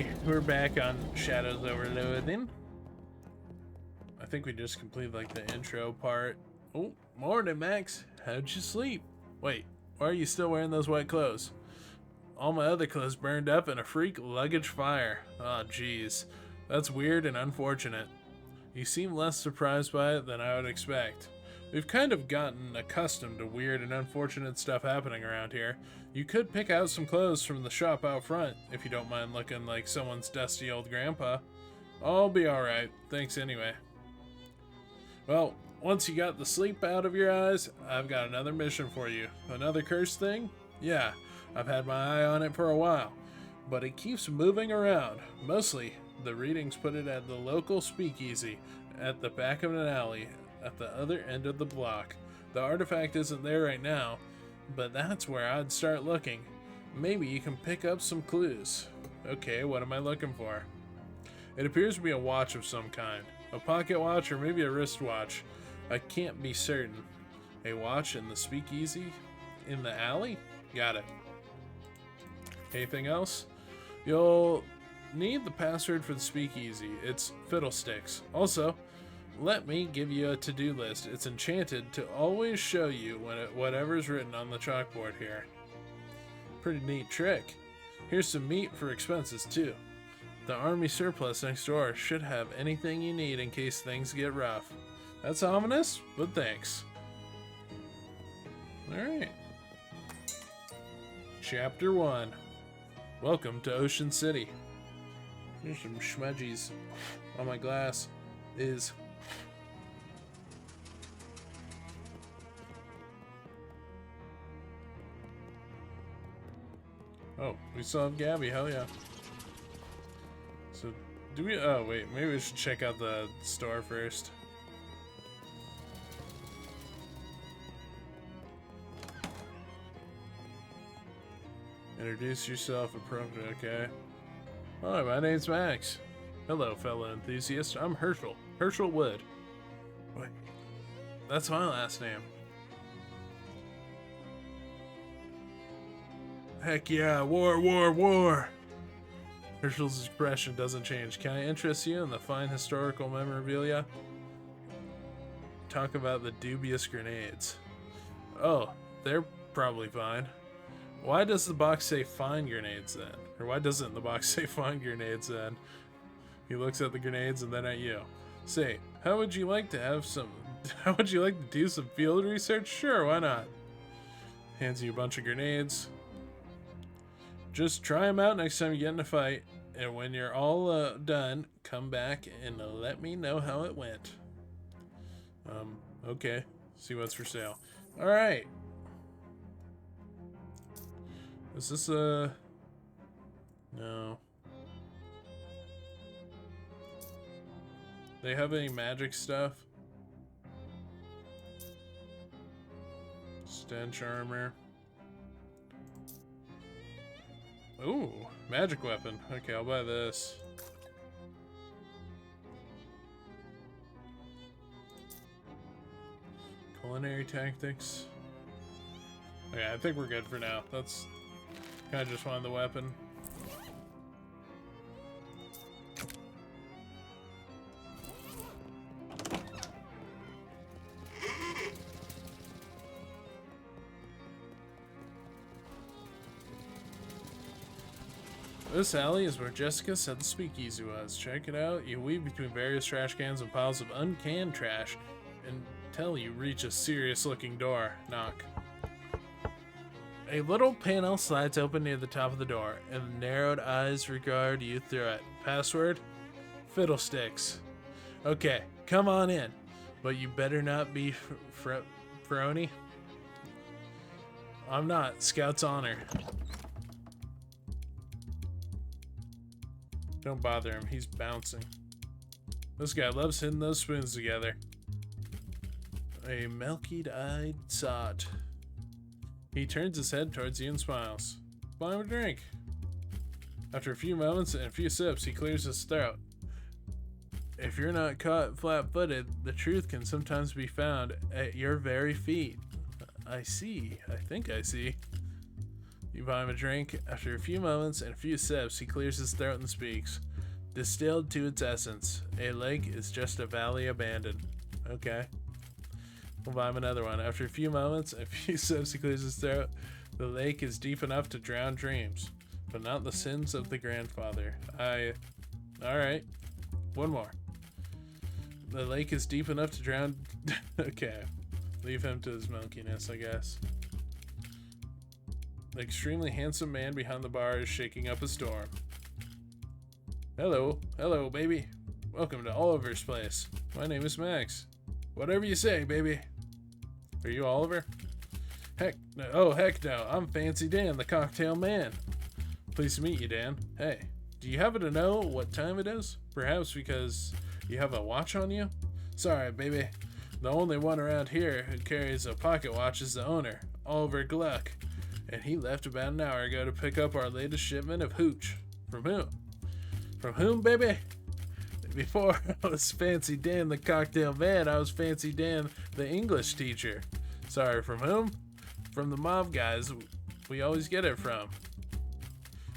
Hey, we're back on Shadows Over Loathing. I think we just completed like the intro part. Oh, morning, Max. How'd you sleep? Wait, why are you still wearing those white clothes? All my other clothes burned up in a freak luggage fire. Oh, jeez. That's weird and unfortunate. You seem less surprised by it than I would expect. We've kind of gotten accustomed to weird and unfortunate stuff happening around here. You could pick out some clothes from the shop out front, if you don't mind looking like someone's dusty old grandpa. I'll be alright, thanks anyway. Well, once you got the sleep out of your eyes, I've got another mission for you. Another curse thing? Yeah, I've had my eye on it for a while, but it keeps moving around. Mostly, the readings put it at the local speakeasy, at the back of an alley, at the other end of the block. The artifact isn't there right now, but that's where I'd start looking. Maybe you can pick up some clues. Okay, what am I looking for? It appears to be a watch of some kind. A pocket watch or maybe a wristwatch. I can't be certain. A watch in the speakeasy? In the alley? Got it. Anything else? You'll need the password for the speakeasy. It's Fiddlesticks. Also, let me give you a to-do list. It's enchanted to always show you whatever's written on the chalkboard here. Pretty neat trick. Here's some meat for expenses too. The army surplus next door should have anything you need in case things get rough. That's ominous, but thanks. Alright. Chapter 1. Welcome to Ocean City. There's some schmudgies on my glass. Oh, we still have Gabby, hell yeah. So, do we, oh wait, maybe we should check out the store first. Introduce yourself appropriately, okay. Hi, my name's Max. Hello, fellow enthusiast, I'm Herschel. Herschel Wood. Wait, that's my last name. Heck yeah, war, war, war! Herschel's expression doesn't change. Can I interest you in the fine historical memorabilia? Talk about the dubious grenades. Oh, they're probably fine. Why does the box say fine grenades then? Or why doesn't the box say fine grenades then? He looks at the grenades and then at you. Say, how would you like to do some field research? Sure, why not? Hands you a bunch of grenades. Just try them out next time you get in a fight, and when you're all done, come back and let me know how it went. Okay. See what's for sale. Alright. Is this a... No. They have any magic stuff? Stench armor. Ooh, magic weapon. Okay, I'll buy this. Culinary tactics. Okay, I think we're good for now. That's kind of just wanted the weapon. This alley is where Jessica said the speakeasy was. Check it out. You weave between various trash cans and piles of uncanned trash until you reach a serious looking door. Knock. A little panel slides open near the top of the door, and the narrowed eyes regard you through it. Password? Fiddlesticks. Okay, come on in. But you better not be Frony. I'm not. Scout's honor. Don't bother him, he's bouncing. This guy loves hitting those spoons together. A milky-eyed sot. He turns his head towards you and smiles. Buy him a drink. After a few moments and a few sips, he clears his throat. If you're not caught flat-footed, the truth can sometimes be found at your very feet. I see. I think I see. You buy him a drink. After a few moments and a few sips, he clears his throat and speaks. Distilled to its essence, a lake is just a valley abandoned. Okay. We'll buy him another one. After a few moments and a few sips, he clears his throat. The lake is deep enough to drown dreams, but not the sins of the grandfather. Alright. One more. The lake is deep enough to drown... Okay. Leave him to his milkiness, I guess. The extremely handsome man behind the bar is shaking up a storm. Hello. Hello, baby. Welcome to Oliver's place. My name is Max. Whatever you say, baby. Are you Oliver? Heck no. Oh, heck no. I'm Fancy Dan, the cocktail man. Pleased to meet you, Dan. Hey, do you happen to know what time it is? Perhaps because you have a watch on you? Sorry, baby. The only one around here who carries a pocket watch is the owner, Oliver Gluck. And he left about an hour ago to pick up our latest shipment of hooch. From whom? From whom, baby? Before I was Fancy Dan the cocktail man, I was Fancy Dan the English teacher. Sorry, from whom? From the mob guys we always get it from.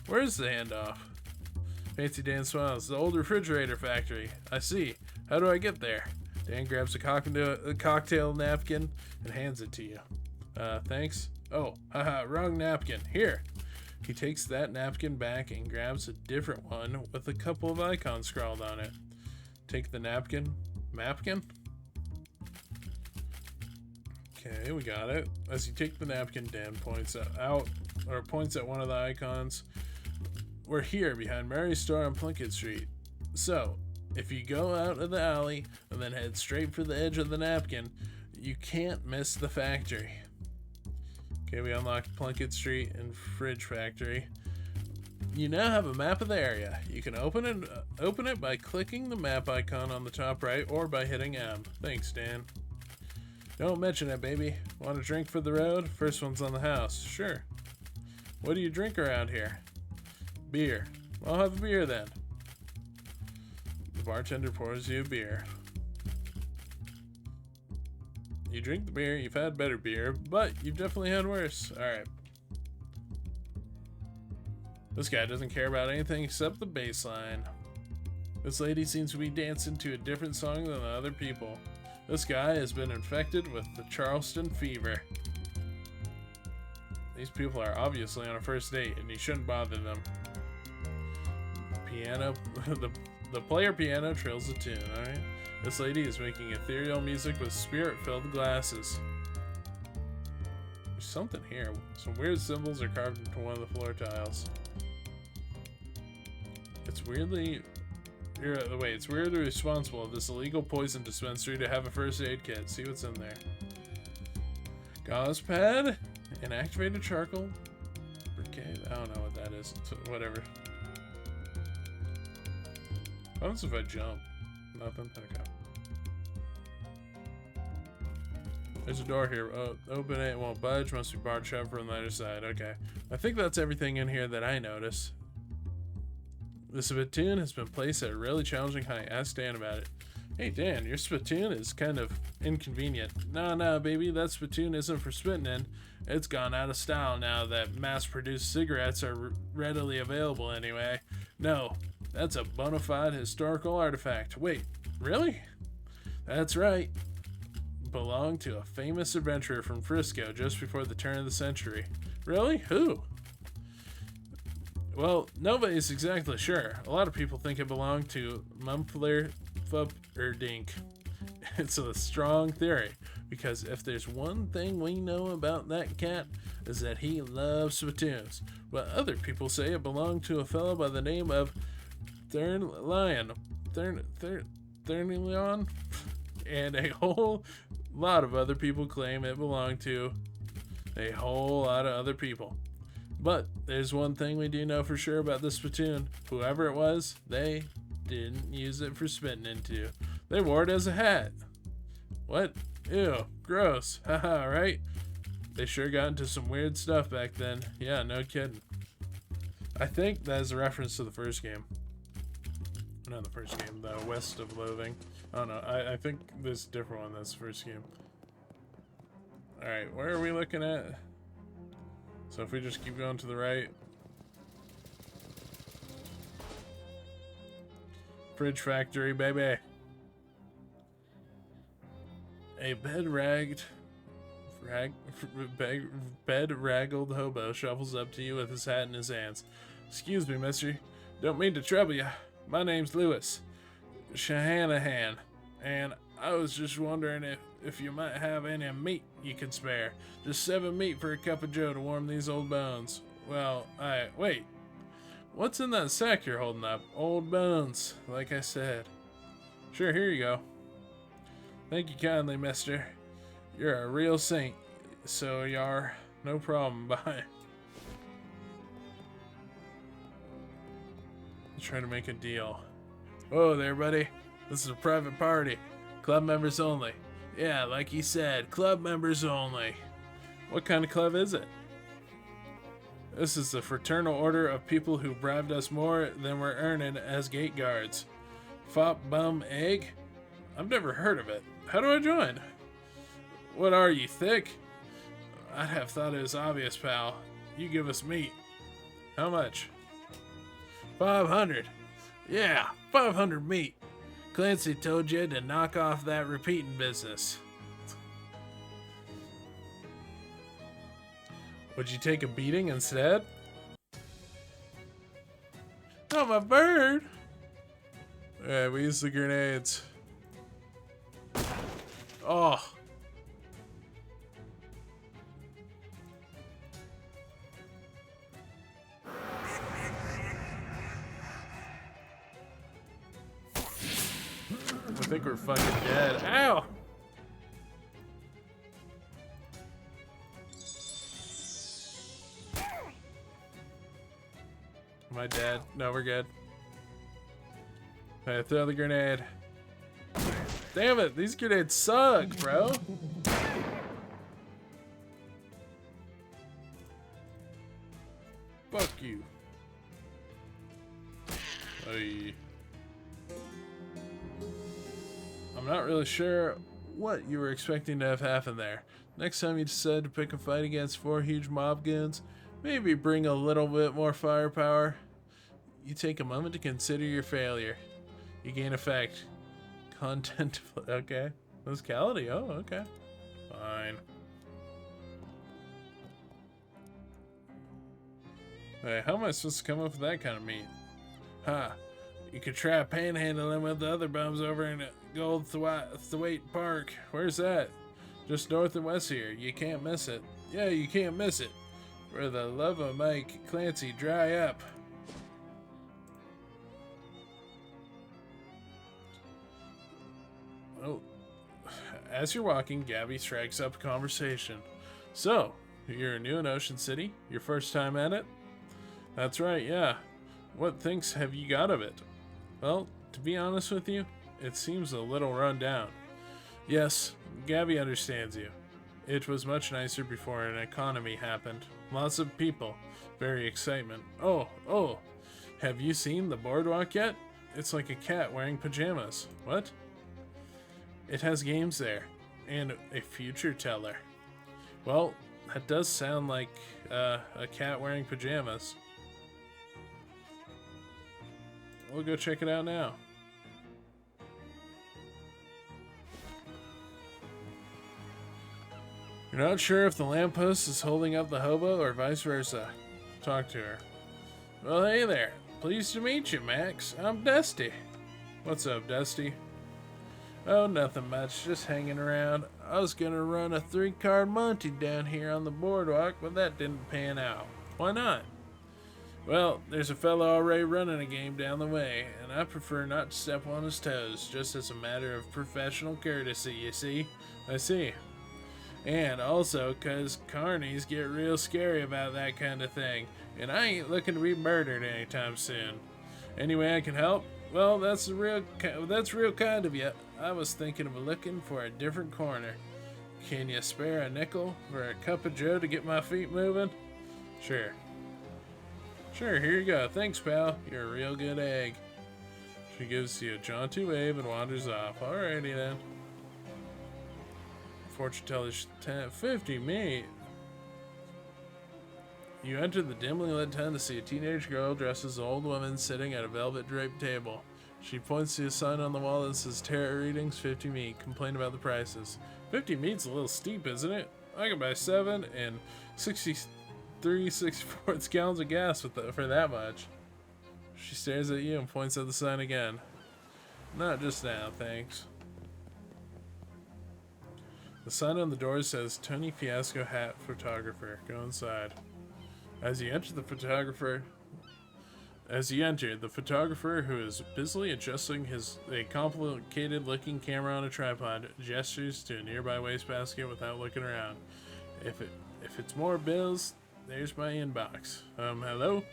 Where's the handoff? Fancy Dan smiles. The old refrigerator factory. I see. How do I get there? Dan grabs a cocktail napkin and hands it to you. Thanks. Oh, haha, wrong napkin. Here. He takes that napkin back and grabs a different one with a couple of icons scrawled on it. Take the napkin. Mapkin? Okay, we got it. As you take the napkin, Dan points at one of the icons. We're here behind Mary's store on Plunkett Street. So, if you go out of the alley and then head straight for the edge of the napkin, you can't miss the factory. Okay, we unlocked Plunkett Street and Fridge Factory. You now have a map of the area. You can open it by clicking the map icon on the top right or by hitting M. Thanks, Dan. Don't mention it, baby. Want a drink for the road? First one's on the house. Sure. What do you drink around here? Beer. I'll have a beer then. The bartender pours you a beer. You drink the beer, you've had better beer, but you've definitely had worse. Alright. This guy doesn't care about anything except the bass line. This lady seems to be dancing to a different song than the other people. This guy has been infected with the Charleston fever. These people are obviously on a first date, and you shouldn't bother them. Piano, the player piano trills a tune, alright? This lady is making ethereal music with spirit-filled glasses. There's something here. Some weird symbols are carved into one of the floor tiles. It's weirdly responsible of this illegal poison dispensary to have a first aid kit. See what's in there. Gauze pad, inactivated charcoal briquette. I don't know what that is. Whatever. What happens if I jump? Nothing? Okay. There's a door here. Oh, open it. It won't budge. Must be barred shut from the other side. Okay. I think that's everything in here that I notice. The spittoon has been placed at a really challenging height. Ask Dan about it. Hey Dan, your spittoon is kind of inconvenient. Nah, baby, that spittoon isn't for spitting in. It's gone out of style now that mass-produced cigarettes are readily available anyway. No, that's a bona fide historical artifact. Wait, really? That's right. Belonged to a famous adventurer from Frisco just before the turn of the century. Really? Who? Well, nobody's exactly sure. A lot of people think it belonged to Mumfler Dink. It's a strong theory, because if there's one thing we know about that cat, is that he loves spittoons. But other people say it belonged to a fellow by the name of Thernleon, and a whole lot of other people claim it belonged to a whole lot of other people. But there's one thing we do know for sure about this spittoon. Whoever it was, they didn't use it for spitting into. They wore it as a hat. What? Ew, gross. Haha, right? They sure got into some weird stuff back then. Yeah, no kidding. I think that is a reference to the first game. Not the first game, the West of Loathing. I don't know. I think this is a different one. That's the first game. Alright, where are we looking at? So if we just keep going to the right. Fridge factory, baby. A bed-raggled hobo shuffles up to you with his hat in his hands. Excuse me, mister. Don't mean to trouble you. My name's Lewis Shahanahan, and I was just wondering if you might have any meat you could spare. Just 7 meat for a cup of joe to warm these old bones. Well, wait. What's in that sack you're holding up? Old bones, like I said. Sure, here you go. Thank you kindly, mister. You're a real saint, so you are. No problem, bye. Try to make a deal. Whoa there, buddy. This is a private party. Club members only. Yeah, like he said, club members only. What kind of club is it? This is the fraternal order of people who bribed us more than we're earning as gate guards. Fop bum egg? I've never heard of it. How do I join? What are you, thick? I'd have thought it was obvious, pal. You give us meat. How much? 500. Yeah, 500 meat. Clancy told you to knock off that repeating business. Would you take a beating instead? Not my bird. Alright, we use the grenades. Oh. I think we're fucking dead. Ow! Am I dead? No, we're good. Alright, throw the grenade. Damn it, these grenades suck, bro. Fuck you. Oy. I'm not really sure what you were expecting to have happen there. Next time you decide to pick a fight against 4 huge mob goons, maybe bring a little bit more firepower. You take a moment to consider your failure. You gain effect. Content, okay. Musicality, oh, okay. Fine. Hey, how am I supposed to come up with that kind of meat? Huh. You could try panhandling with the other bums over in Gold Thwaite Park. Where's that? Just north and west here. You can't miss it. Yeah, you can't miss it. For the love of Mike Clancy, dry up. Oh. As you're walking, Gabby strikes up a conversation. So, you're new in Ocean City? Your first time at it? That's right, yeah. What thinks have you got of it? Well, to be honest with you, it seems a little run down. Yes, Gabby understands you. It was much nicer before an economy happened. Lots of people. Very excitement. Oh, have you seen the boardwalk yet? It's like a cat wearing pajamas. What? It has games there. And a future teller. Well, that does sound like a cat wearing pajamas. We'll go check it out now. You're not sure if the lamppost is holding up the hobo or vice versa. Talk to her. Well, hey there. Pleased to meet you, Max. I'm Dusty. What's up, Dusty? Oh, nothing much. Just hanging around. I was gonna run a 3-card Monty down here on the boardwalk, but that didn't pan out. Why not? Well, there's a fellow already running a game down the way, and I prefer not to step on his toes, just as a matter of professional courtesy, you see? I see. And also, 'cause carnies get real scary about that kind of thing, and I ain't looking to be murdered anytime soon. Any way I can help? Well, that's real kind of you. I was thinking of looking for a different corner. Can you spare a nickel for a cup of joe to get my feet moving? Sure. Sure, here you go. Thanks, pal. You're a real good egg. She gives you a jaunty wave and wanders off. Alrighty then. Fortune teller's 50 meat. You enter the dimly lit tent to see a teenage girl dressed as an old woman sitting at a velvet draped table. She points to a sign on the wall that says tarot readings, 50 meat. Complain about the prices. 50 meat's a little steep, isn't it? I can buy 7 and 63 gallons of gas for that much. She stares at you and points at the sign again. Not just now, thanks. The sign on the door says Tony Fiasco Hat Photographer. Go inside. As you enter, the photographer who is busily adjusting a complicated-looking camera on a tripod gestures to a nearby wastebasket without looking around. If it's more bills, there's my inbox. Hello?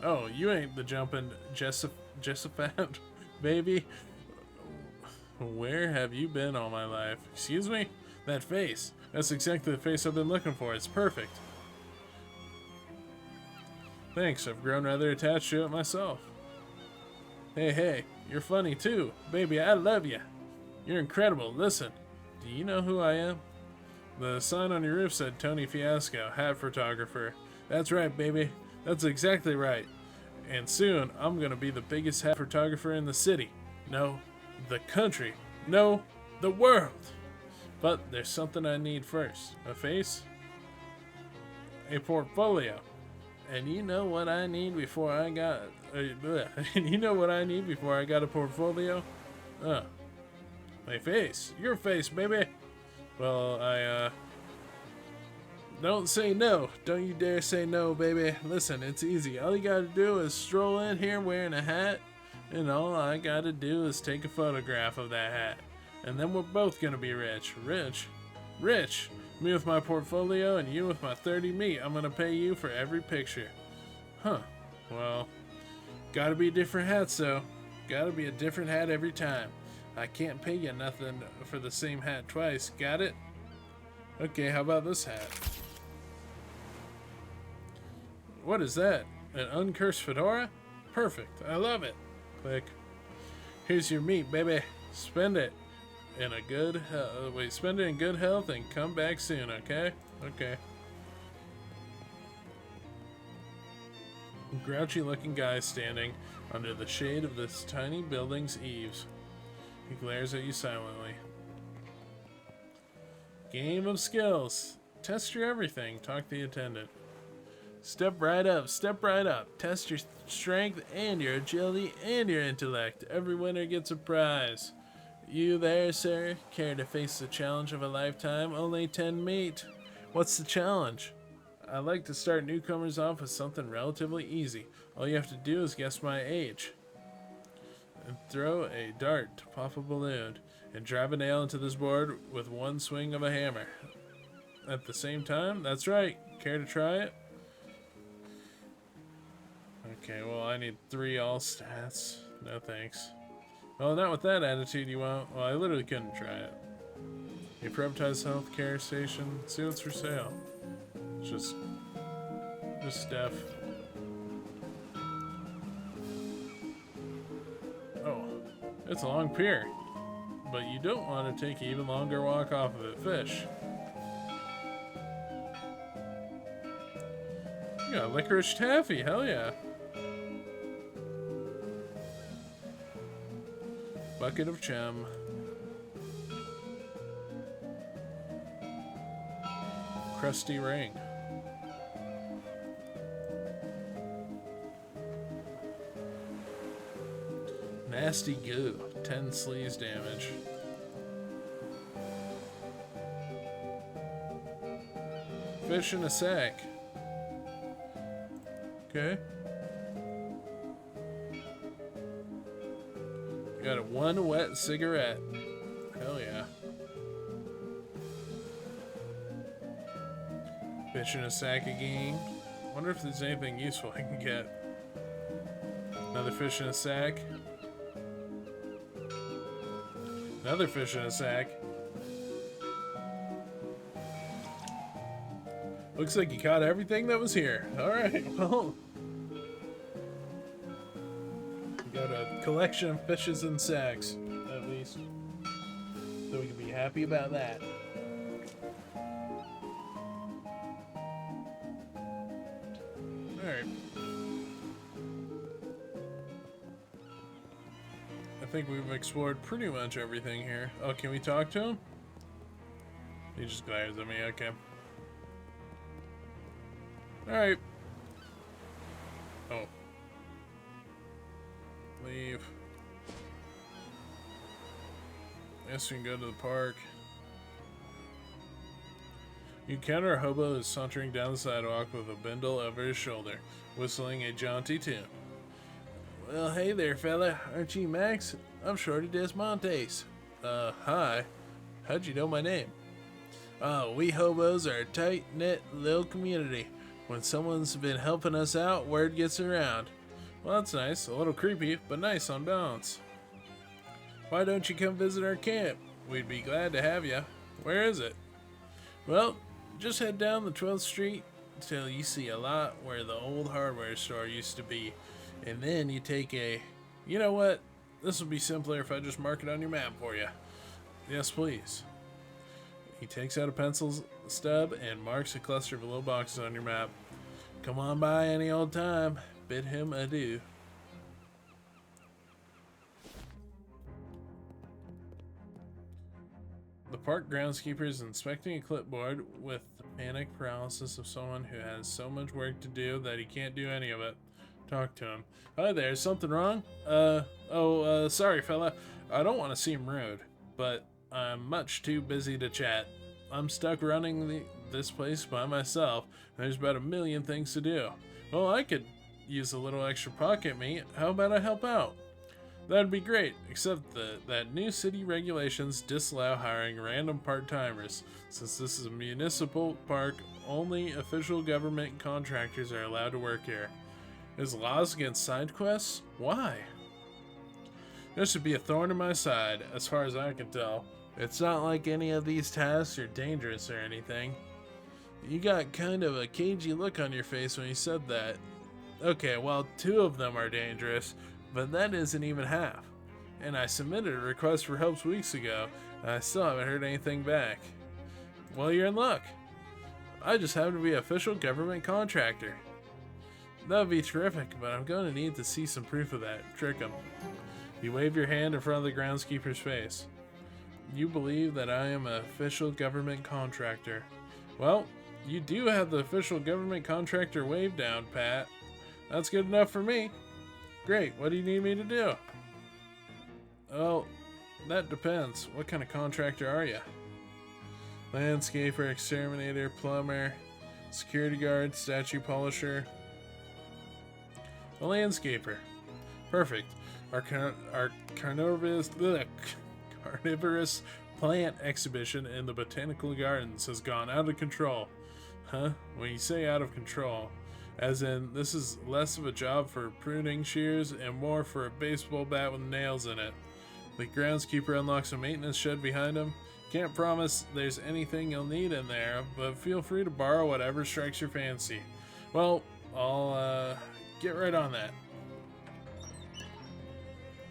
Oh, you ain't the jumping Jessaphat, baby. Where have you been all my life? Excuse me? That face. That's exactly the face I've been looking for. It's perfect. Thanks, I've grown rather attached to it myself. Hey, you're funny too. Baby, I love you. You're incredible. Listen, do you know who I am? The sign on your roof said Tony Fiasco, hat photographer. That's right, baby. That's exactly right. And soon, I'm gonna be the biggest hat photographer in the city. No, the country. No, the world. But there's something I need first. A face? A portfolio. And you know what I need before I got a portfolio? My face. Your face, baby. Well, don't say no. Don't you dare say no, baby. Listen, it's easy. All you gotta do is stroll in here wearing a hat, and all I gotta do is take a photograph of that hat. And then we're both gonna be rich. Rich. Me with my portfolio and you with my 30 meat. I'm gonna pay you for every picture. Huh. Well, gotta be different hats though. Gotta be a different hat every time. I can't pay you nothing for the same hat twice. Got it? Okay, how about this hat? What is that? An uncursed fedora? Perfect. I love it. Click. Here's your meat, baby. Spend it in good health and come back soon, okay? Okay. A grouchy looking guy standing under the shade of this tiny building's eaves. He glares at you silently. Game of skills. Test your everything. Talk to the attendant. Step right up. Test your strength and your agility and your intellect. Every winner gets a prize. You there, sir? Care to face the challenge of a lifetime? Only 10 meat. What's the challenge? I like to start newcomers off with something relatively easy. All you have to do is guess my age. And throw a dart to pop a balloon. And drive a nail into this board with one swing of a hammer. At the same time? That's right. Care to try it? Okay, well, I need 3 all stats. No thanks. Well, not with that attitude you won't. Well, I literally couldn't try it. A privatized healthcare station. See what's for sale. Just stuff. Oh, it's a long pier. But you don't want to take an even longer walk off of it. Fish. You got licorice taffy. Hell yeah. Bucket of chum. Crusty ring. Nasty goo. 10 sleaze damage. Fish in a sack. Okay. Got a 1 wet cigarette. Hell yeah. Fish in a sack again. Wonder if there's anything useful I can get. Another fish in a sack. Another fish in a sack. Looks like you caught everything that was here. Alright, well. We got a collection of fishes in sacks, at least. So we can be happy about that. Alright. I think we've explored pretty much everything here. Oh, can we talk to him? He just glares at me, okay. Alright. Oh. Leave. Guess we can go to the park. You encounter a hobo who's sauntering down the sidewalk with a bundle over his shoulder, whistling a jaunty tune. Well, hey there, fella. Aren't you Max? I'm Shorty Desmontes. Hi. How'd you know my name? Oh, we hobos are a tight-knit little community. When someone's been helping us out, word gets around. Well, that's nice. A little creepy, but nice on balance. Why don't you come visit our camp? We'd be glad to have you. Where is it? Well, just head down the 12th Street till you see a lot where the old hardware store used to be. And then you take a... You know what? This would be simpler if I just mark it on your map for you. Yes, please. He takes out a pencil stub and marks a cluster of little boxes on your map. Come on by any old time. Bid him adieu. The park groundskeeper is inspecting a clipboard with the panic paralysis of someone who has so much work to do that he can't do any of it. Talk to him. Hi there, is something wrong? Sorry fella. I don't want to seem rude, but I'm much too busy to chat. I'm stuck running this place by myself, and there's about a million things to do. Well, I could use a little extra pocket meat. How about I help out? That'd be great, except that new city regulations disallow hiring random part-timers. Since this is a municipal park, only official government contractors are allowed to work here. There's laws against side quests? Why? This should be a thorn in my side, as far as I can tell. It's not like any of these tasks are dangerous or anything. You got kind of a cagey look on your face when you said that. Okay, well, 2 of them are dangerous, but that isn't even half. And I submitted a request for help weeks ago, and I still haven't heard anything back. Well, you're in luck. I just happen to be an official government contractor. That would be terrific, but I'm going to need to see some proof of that. Trick him. You wave your hand in front of the groundskeeper's face. You believe that I am an official government contractor. Well, you do have the official government contractor wave down, Pat. That's good enough for me. Great, what do you need me to do? Well, that depends. What kind of contractor are you? Landscaper, exterminator, plumber, security guard, statue polisher. A landscaper. Perfect. Our carnivorous plant exhibition in the botanical gardens has gone out of control. Huh? When you say out of control, as in this is less of a job for pruning shears and more for a baseball bat with nails in it. The groundskeeper unlocks a maintenance shed behind him. Can't promise there's anything you'll need in there, but feel free to borrow whatever strikes your fancy. Well, I'll get right on that.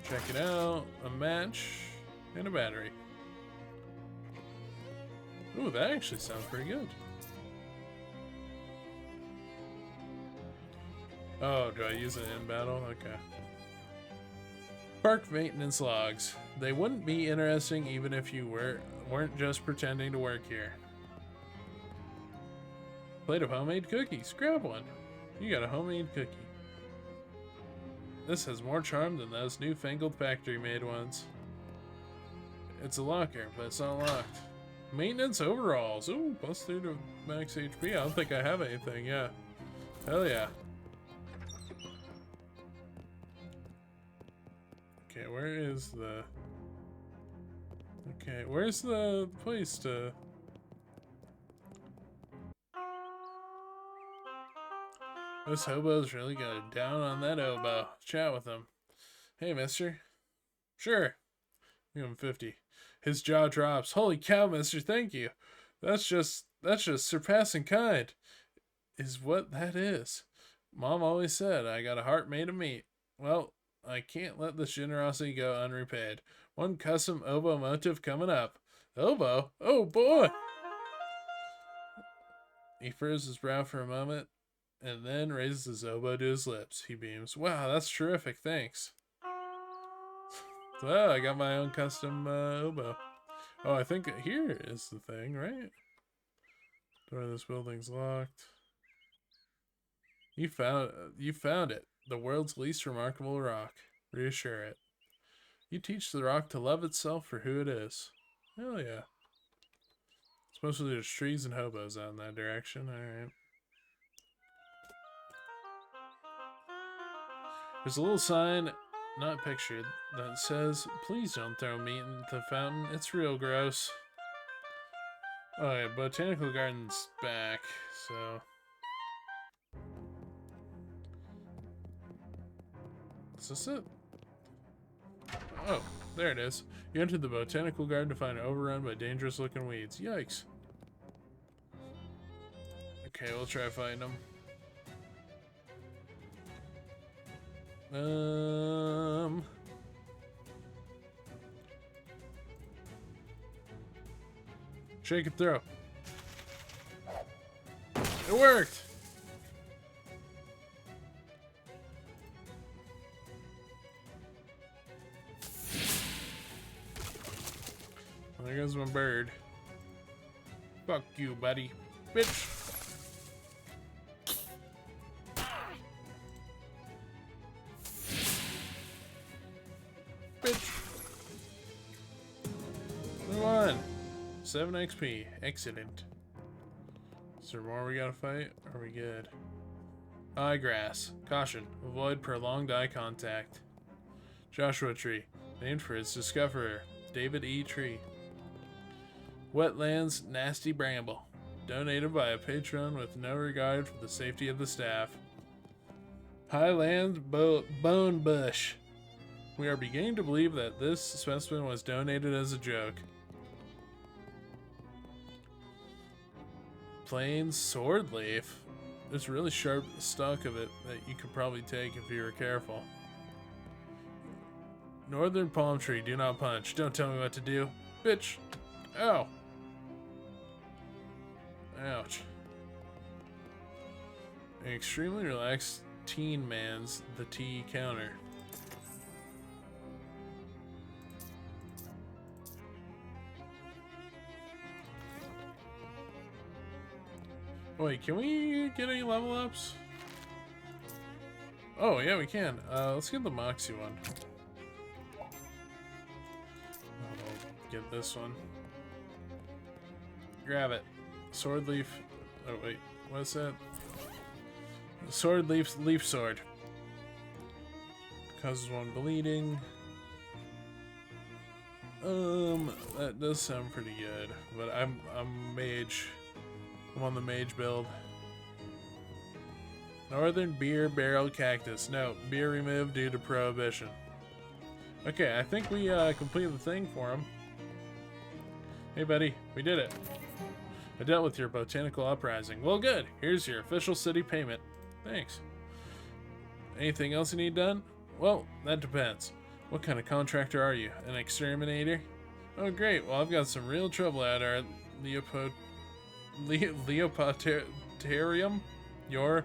Check it out. A match and a battery. Ooh, that actually sounds pretty good. Oh, do I use it in battle? Okay. Park maintenance logs. They wouldn't be interesting even if you weren't just pretending to work here. Plate of homemade cookies. Grab one. You got a homemade cookie. This has more charm than those newfangled factory-made ones. It's a locker, but it's not locked. Maintenance overalls. Ooh, plus 3 to max HP. I don't think I have anything, yeah. Hell yeah. Okay, where's the place to... This hobo's really got it down on that oboe. Chat with him. Hey, mister. Sure. Give him 50. His jaw drops. Holy cow, mister, thank you. That's just surpassing kind. Is what that is. Mom always said I got a heart made of meat. Well, I can't let this generosity go unrepaid. One custom oboe motif coming up. Oboe? Oh boy! He furrows his brow for a moment. and then raises his elbow to his lips. He beams. Wow, that's terrific. Thanks. So, I got my own custom oboe. Oh, I think here is the thing, right? Door of this building's locked. You found it. The world's least remarkable rock. Reassure it. You teach the rock to love itself for who it is. Hell yeah. It's mostly there's trees and hobos out in that direction. Alright. There's a little sign, not pictured, that says, please don't throw meat into the fountain. It's real gross. Oh yeah, Botanical Garden's back, so... Is this it? Oh, there it is. You entered the Botanical Garden to find it overrun by dangerous looking weeds. Yikes. Okay, we'll try fighting them. Shake and throw. It worked! There goes my bird. Fuck you, buddy. Bitch! Bitch! Move on! 7 XP. Excellent. Is there more we gotta fight? Are we good? Eye grass. Caution. Avoid prolonged eye contact. Joshua tree. Named for its discoverer, David E. Tree. Wetlands Nasty Bramble. Donated by a patron with no regard for the safety of the staff. Highland Bone Bush. We are beginning to believe that this specimen was donated as a joke. Plain sword leaf. There's a really sharp stalk of it that you could probably take if you were careful. Northern palm tree, do not punch. Don't tell me what to do. Bitch. Ow. Ouch. An extremely relaxed teen mans the tea counter. Wait, can we get any level ups? Oh, yeah, we can. Let's get the Moxie one. I'll get this one. Grab it. Sword leaf. Oh, wait. What's that? Sword leaf sword. Causes 1 bleeding. That does sound pretty good, but I'm mage. I'm on the mage build. Northern beer barrel cactus. No, beer removed due to prohibition. Okay, I think we completed the thing for him. Hey buddy, we did it. I dealt with your botanical uprising. Well good, here's your official city payment. Thanks. Anything else you need done? Well, that depends. What kind of contractor are you? An exterminator? Oh great, well I've got some real trouble at our Leopotarium? Your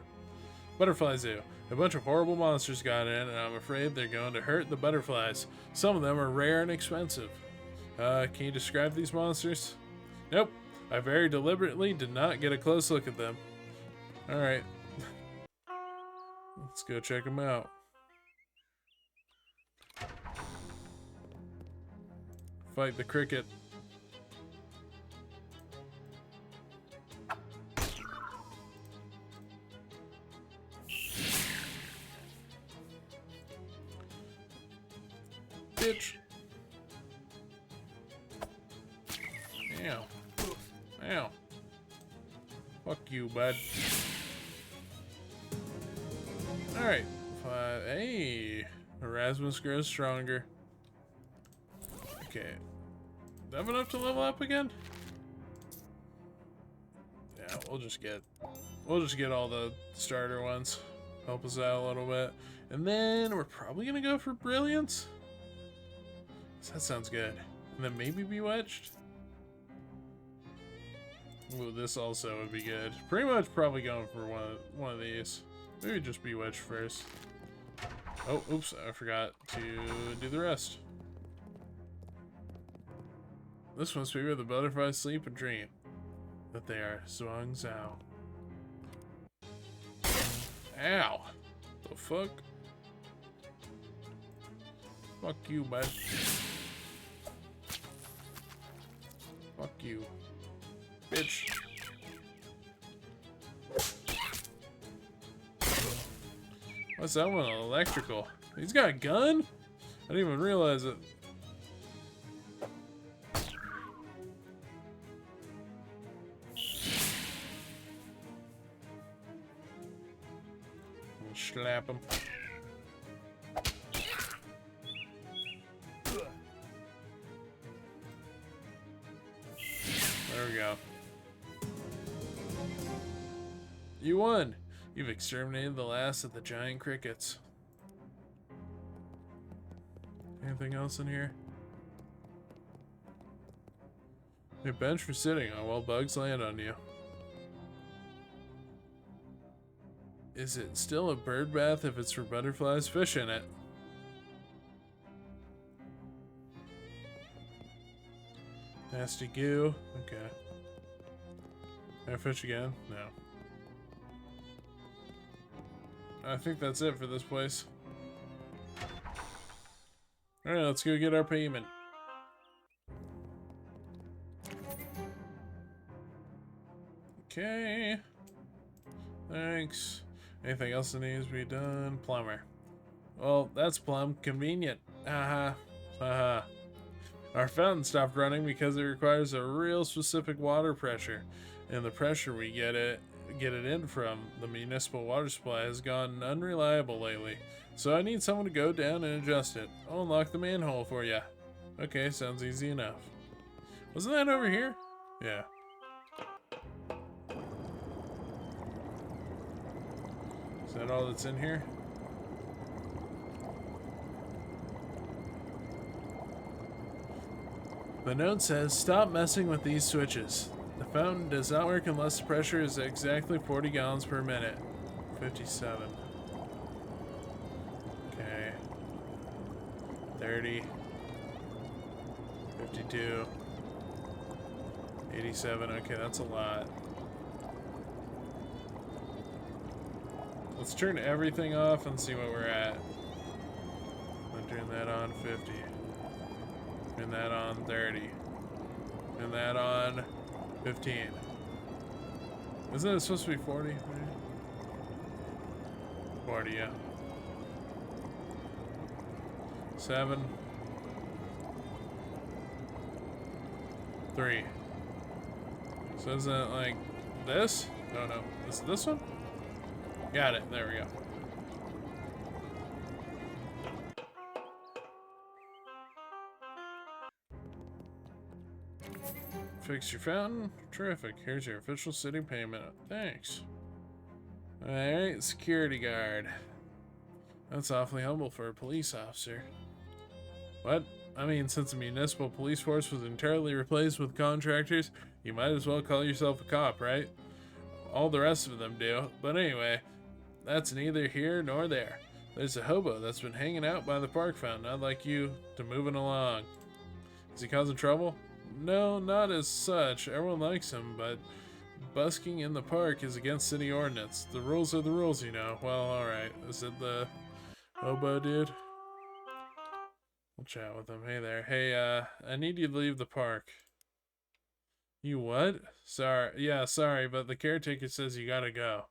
butterfly zoo. A bunch of horrible monsters got in, and I'm afraid they're going to hurt the butterflies. Some of them are rare and expensive. Can you describe these monsters? Nope. I very deliberately did not get a close look at them. Alright. Let's go check them out. Fight the cricket. Bitch. Ow. Ow. Fuck you, bud. Alright. Hey. Erasmus grows stronger. Okay. Do I have enough to level up again? Yeah, we'll just get all the starter ones. Help us out a little bit. And then we're probably gonna go for Brilliance. That sounds good. And then maybe Bewitched? Ooh, this also would be good. Pretty much probably going for one of these. Maybe just Bewitch first. Oh, oops, I forgot to do the rest. This must be where the butterflies sleep and dream. That they are Zhuang Zhao. Ow! The fuck? Fuck you, bud. Fuck you. Bitch. What's that one? Electrical. He's got a gun? I didn't even realize it. We'll slap him. There we go. You won! You've exterminated the last of the giant crickets. Anything else in here? A bench for sitting on while bugs land on you. Is it still a bird bath if it's for butterflies? Fish in it. Nasty goo. Okay. Can I fish again? No. I think that's it for this place. Alright, let's go get our payment. Okay. Thanks. Anything else that needs to be done? Plumber. Well, that's plumb convenient. Haha. Haha. Our fountain stopped running because it requires a real specific water pressure. And the pressure we get it in from the municipal water supply has gone unreliable lately. So I need someone to go down and adjust it. I'll unlock the manhole for you. Okay, sounds easy enough. Wasn't that over here? Yeah. Is that all that's in here? The note says, stop messing with these switches. The fountain does not work unless the pressure is exactly 40 gallons per minute. 57. Okay. 30. 52. 87. Okay, that's a lot. Let's turn everything off and see what we're at. I'll turn that on 50. Turn that on 30. Turn that on 15. Isn't it supposed to be 40? 40, yeah. 7. 3. So isn't it like this? Oh no. Is it this one? Got it. There we go. Fix your fountain? Terrific. Here's your official city payment. Thanks. Alright, security guard. That's awfully humble for a police officer. What? I mean, since the municipal police force was entirely replaced with contractors, you might as well call yourself a cop, right? All the rest of them do. But anyway, that's neither here nor there. There's a hobo that's been hanging out by the park fountain. I'd like you to move it along. Is he causing trouble? No, not as such. Everyone likes him, but busking in the park is against city ordinance. The rules are the rules, you know. Well, alright. Is it the hobo dude? We'll chat with him. Hey there. Hey, I need you to leave the park. You what? Sorry. Yeah, sorry, but the caretaker says you gotta go.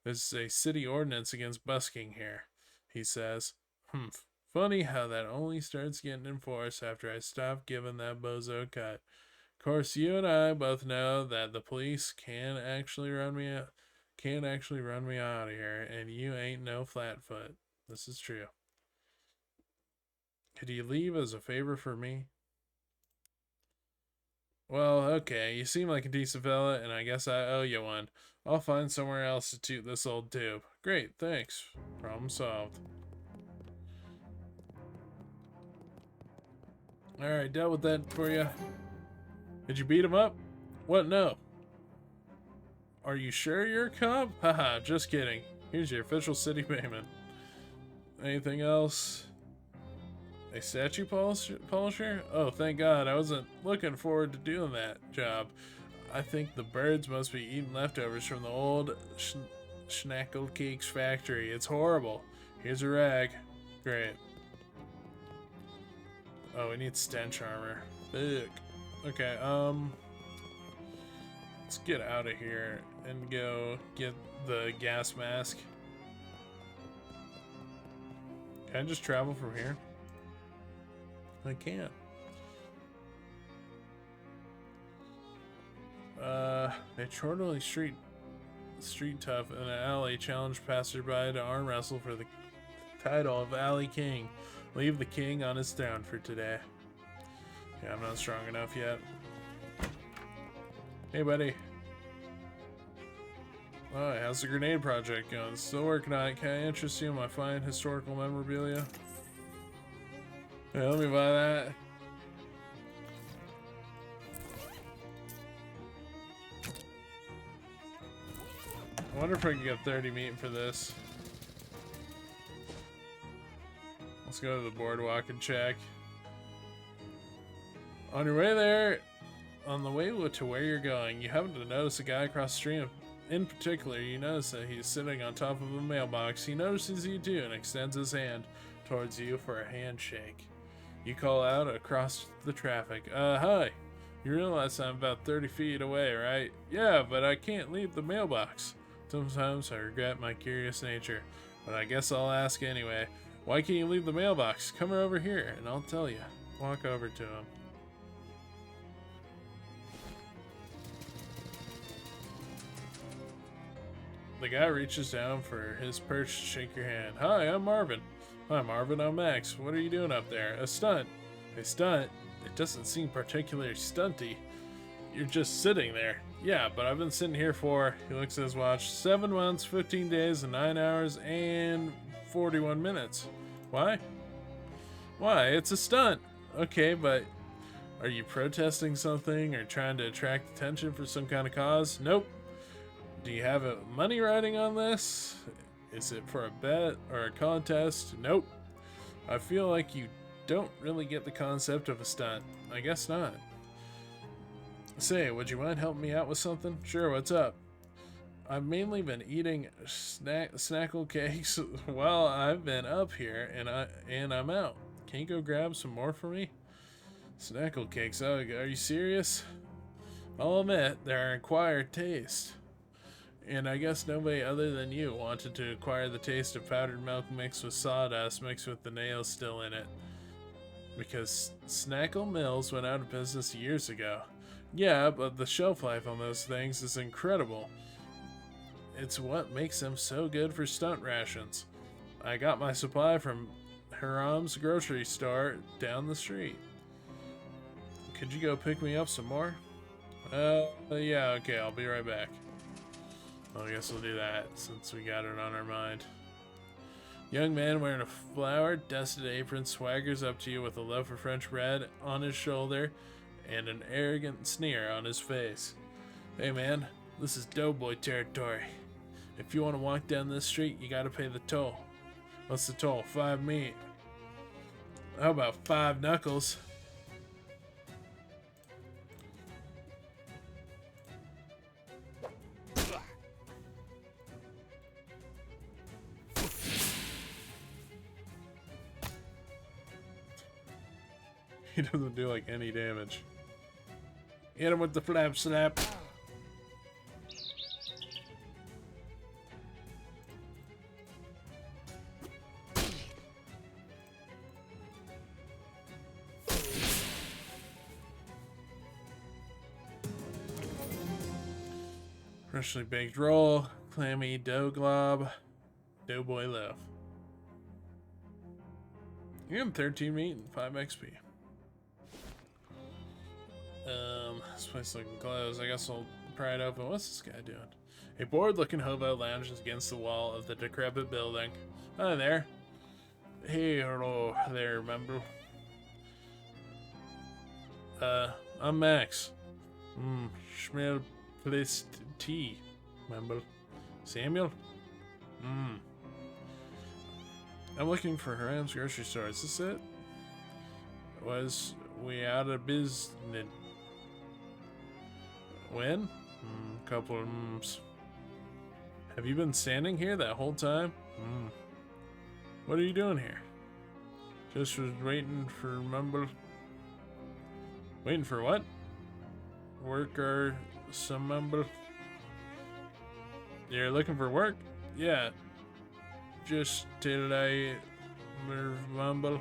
There's a city ordinance against busking here, he says. Humph. Funny how that only starts getting enforced after I stop giving that bozo a cut. Of course, you and I both know that the police can't actually run me out of here, and you ain't no flatfoot. This is true. Could you leave as a favor for me? Well, okay, you seem like a decent fella, and I guess I owe you one. I'll find somewhere else to toot this old tube. Great, thanks. Problem solved. Alright, dealt with that for you. Did you beat him up? What? No. Are you sure you're a cop? Haha, just kidding. Here's your official city payment. Anything else? A statue polisher? Oh, thank God. I wasn't looking forward to doing that job. I think the birds must be eating leftovers from the old Schnackle Cakes factory. It's horrible. Here's a rag. Great. Oh, we need stench armor. Ugh. Okay, let's get out of here and go get the gas mask. Can I just travel from here? I can't. A chortly street tough in an alley challenged passerby to arm wrestle for the title of Alley King. Leave the king on his throne for today. Yeah, I'm not strong enough yet. Hey, buddy. Oh, how's the grenade project going? Still working on it. Can I interest you in my fine historical memorabilia? Yeah, let me buy that. I wonder if I can get 30 meat for this. Let's go to the boardwalk and check. On your way there, on the way to where you're going, you happen to notice a guy across the street. In particular, you notice that he's sitting on top of a mailbox. He notices you too and extends his hand towards you for a handshake. You call out across the traffic, hi. You realize I'm about 30 feet away, right? Yeah, but I can't leave the mailbox. Sometimes I regret my curious nature, but I guess I'll ask anyway. Why can't you leave the mailbox? Come over here and I'll tell you. Walk over to him. The guy reaches down for his perch to shake your hand. Hi, I'm Marvin. Hi, Marvin, I'm Max. What are you doing up there? A stunt. A stunt? It doesn't seem particularly stunty. You're just sitting there. Yeah, but I've been sitting here for, he looks at his watch, 7 months, 15 days, and 9 hours, and 41 minutes. Why? Why? It's a stunt. Okay, but are you protesting something or trying to attract attention for some kind of cause? Nope. Do you have money riding on this? Is it for a bet or a contest? Nope. I feel like you don't really get the concept of a stunt. I guess not. Say, would you mind helping me out with something? Sure, what's up? I've mainly been eating snackle cakes while I've been up here, and I'm out. Can you go grab some more for me? Snackle cakes? Oh, are you serious? I'll admit, they're an acquired taste. And I guess nobody other than you wanted to acquire the taste of powdered milk mixed with sawdust mixed with the nails still in it. Because Snackle Mills went out of business years ago. Yeah, but the shelf life on those things is incredible. It's what makes them so good for stunt rations. I got my supply from Hiram's grocery store down the street. Could you go pick me up some more? Yeah, okay, I'll be right back. Well, I guess we'll do that since we got it on our mind. Young man wearing a flower-dusted apron swaggers up to you with a loaf of French bread on his shoulder and an arrogant sneer on his face. Hey man, this is Doughboy territory. If you want to walk down this street, you gotta pay the toll. What's the toll? 5 meat. How about 5 knuckles? He doesn't do like any damage. Hit him with the flap slap. Freshly baked roll, clammy dough glob, doughboy loaf. You're getting 13 meat and 5 XP. This place looking closed. I guess I'll pry it open. What's this guy doing? A bored-looking hobo lounges against the wall of the decrepit building. Hi there. Hey, hello there, member. I'm Max. Smell placed tea. Remember? Samuel? I'm looking for Hiram's grocery store. Is this it? Was we out of business? When? Couple of Have you been standing here that whole time? What are you doing here? Just was waiting for Mumble. Waiting for what? Work or some Mumble? You're looking for work? Yeah. Just till I Mumble.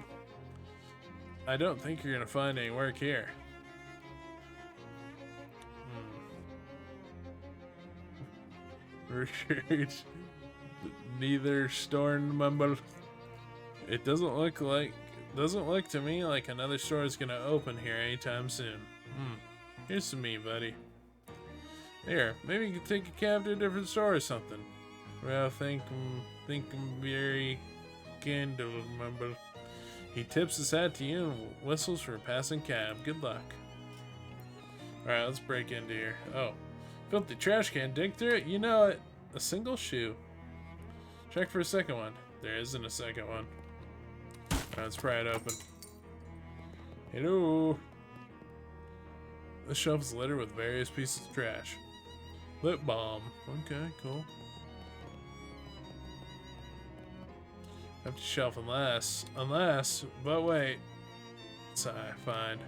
I don't think you're gonna find any work here. Neither Storm Mumble. It doesn't look to me like another store is gonna open here anytime soon. Here's some meat, buddy. Here, maybe you could take a cab to a different store or something. Well, think I'm very candle, Mumble. He tips his hat to you and whistles for a passing cab. Good luck. Alright, let's break into here. Oh. Filthy trash can, dig through it. You know it. A single shoe. Check for a second one. There isn't a second one. Alright, let's pry it open. Hello. This shelf is littered with various pieces of trash. Lip balm. Okay, cool. Empty shelf unless, but wait. Sigh, fine.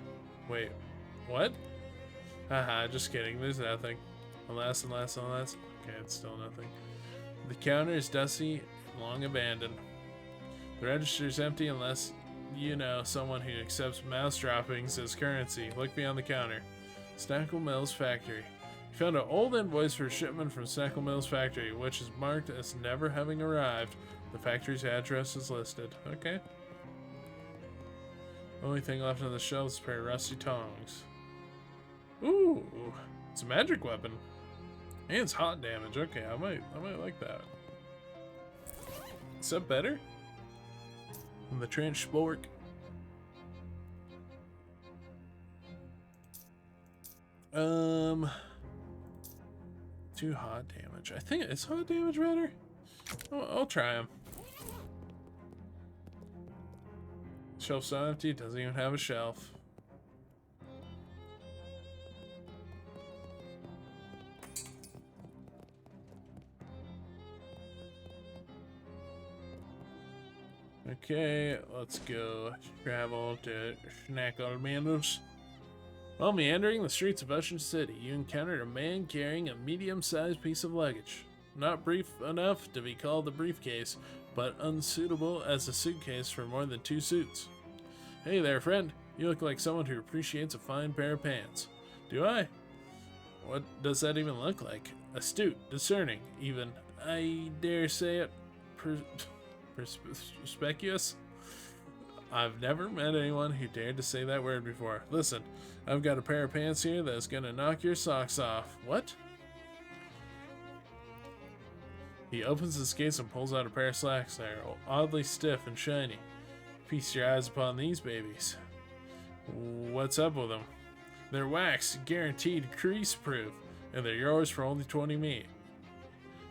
Wait, what? Haha, just kidding, there's nothing. Unless. Okay, it's still nothing. The counter is dusty and long abandoned. The register is empty unless you know someone who accepts mouse droppings as currency. Look beyond the counter. Snackle Mills Factory. You found an old invoice for a shipment from Snackle Mills Factory, which is marked as never having arrived. The factory's address is listed. Okay. Only thing left on the shelf is a pair of rusty tongs. Ooh, it's a magic weapon. And it's hot damage. Okay, I might like that. Is that better than the trench spork? Too hot damage. I think it's hot damage better. I'll try them. Shelf's so empty, it doesn't even have a shelf. Okay, let's go travel to Snackle Mills. While meandering the streets of Ocean City, you encountered a man carrying a medium-sized piece of luggage. Not brief enough to be called a briefcase, but unsuitable as a suitcase for more than 2 suits. Hey there, friend. You look like someone who appreciates a fine pair of pants. Do I? What does that even look like? Astute, discerning, even, I dare say it, perspicuous? I've never met anyone who dared to say that word before. Listen, I've got a pair of pants here that's gonna knock your socks off. What? He opens his case and pulls out a pair of slacks that are oddly stiff and shiny. Feast your eyes upon these babies. What's up with them? They're wax, guaranteed crease-proof, and they're yours for only 20 meat.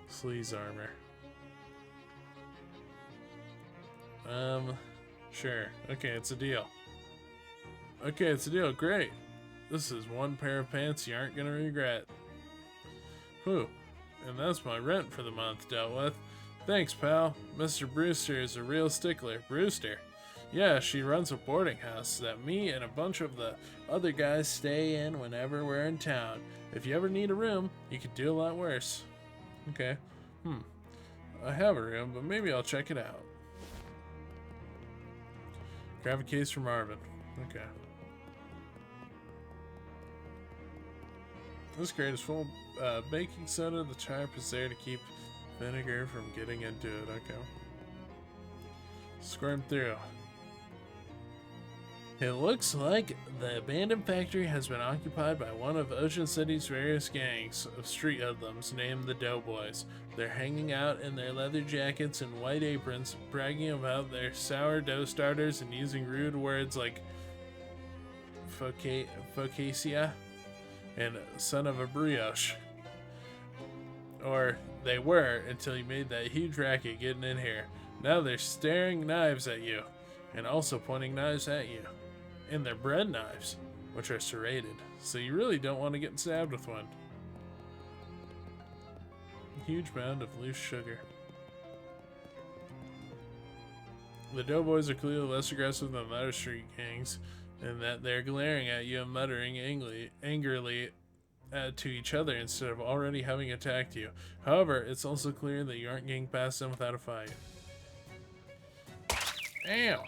Sleaze armor. Sure. Okay, it's a deal. Okay, it's a deal. Great. This is one pair of pants you aren't gonna regret. Whew. And that's my rent for the month dealt with. Thanks, pal. Mr. Brewster is a real stickler. Brewster? Yeah, she runs a boarding house that me and a bunch of the other guys stay in whenever we're in town. If you ever need a room, you could do a lot worse. Okay. I have a room, but maybe I'll check it out. Grab a case for Marvin. Okay. This crate is full of baking soda. The tarp is there to keep vinegar from getting into it. Okay. Squirm through. It looks like the abandoned factory has been occupied by one of Ocean City's various gangs of street hoodlums named the Doughboys. They're hanging out in their leather jackets and white aprons, bragging about their sourdough starters and using rude words like focaccia and son of a brioche. Or they were until you made that huge racket getting in here. Now they're staring knives at you and also pointing knives at you. And they're bread knives, which are serrated. So you really don't want to get stabbed with one. Huge mound of loose sugar. The doughboys are clearly less aggressive than the other street gangs, in that they're glaring at you and muttering angrily to each other instead of already having attacked you. However, it's also clear that you aren't getting past them without a fight. Ow!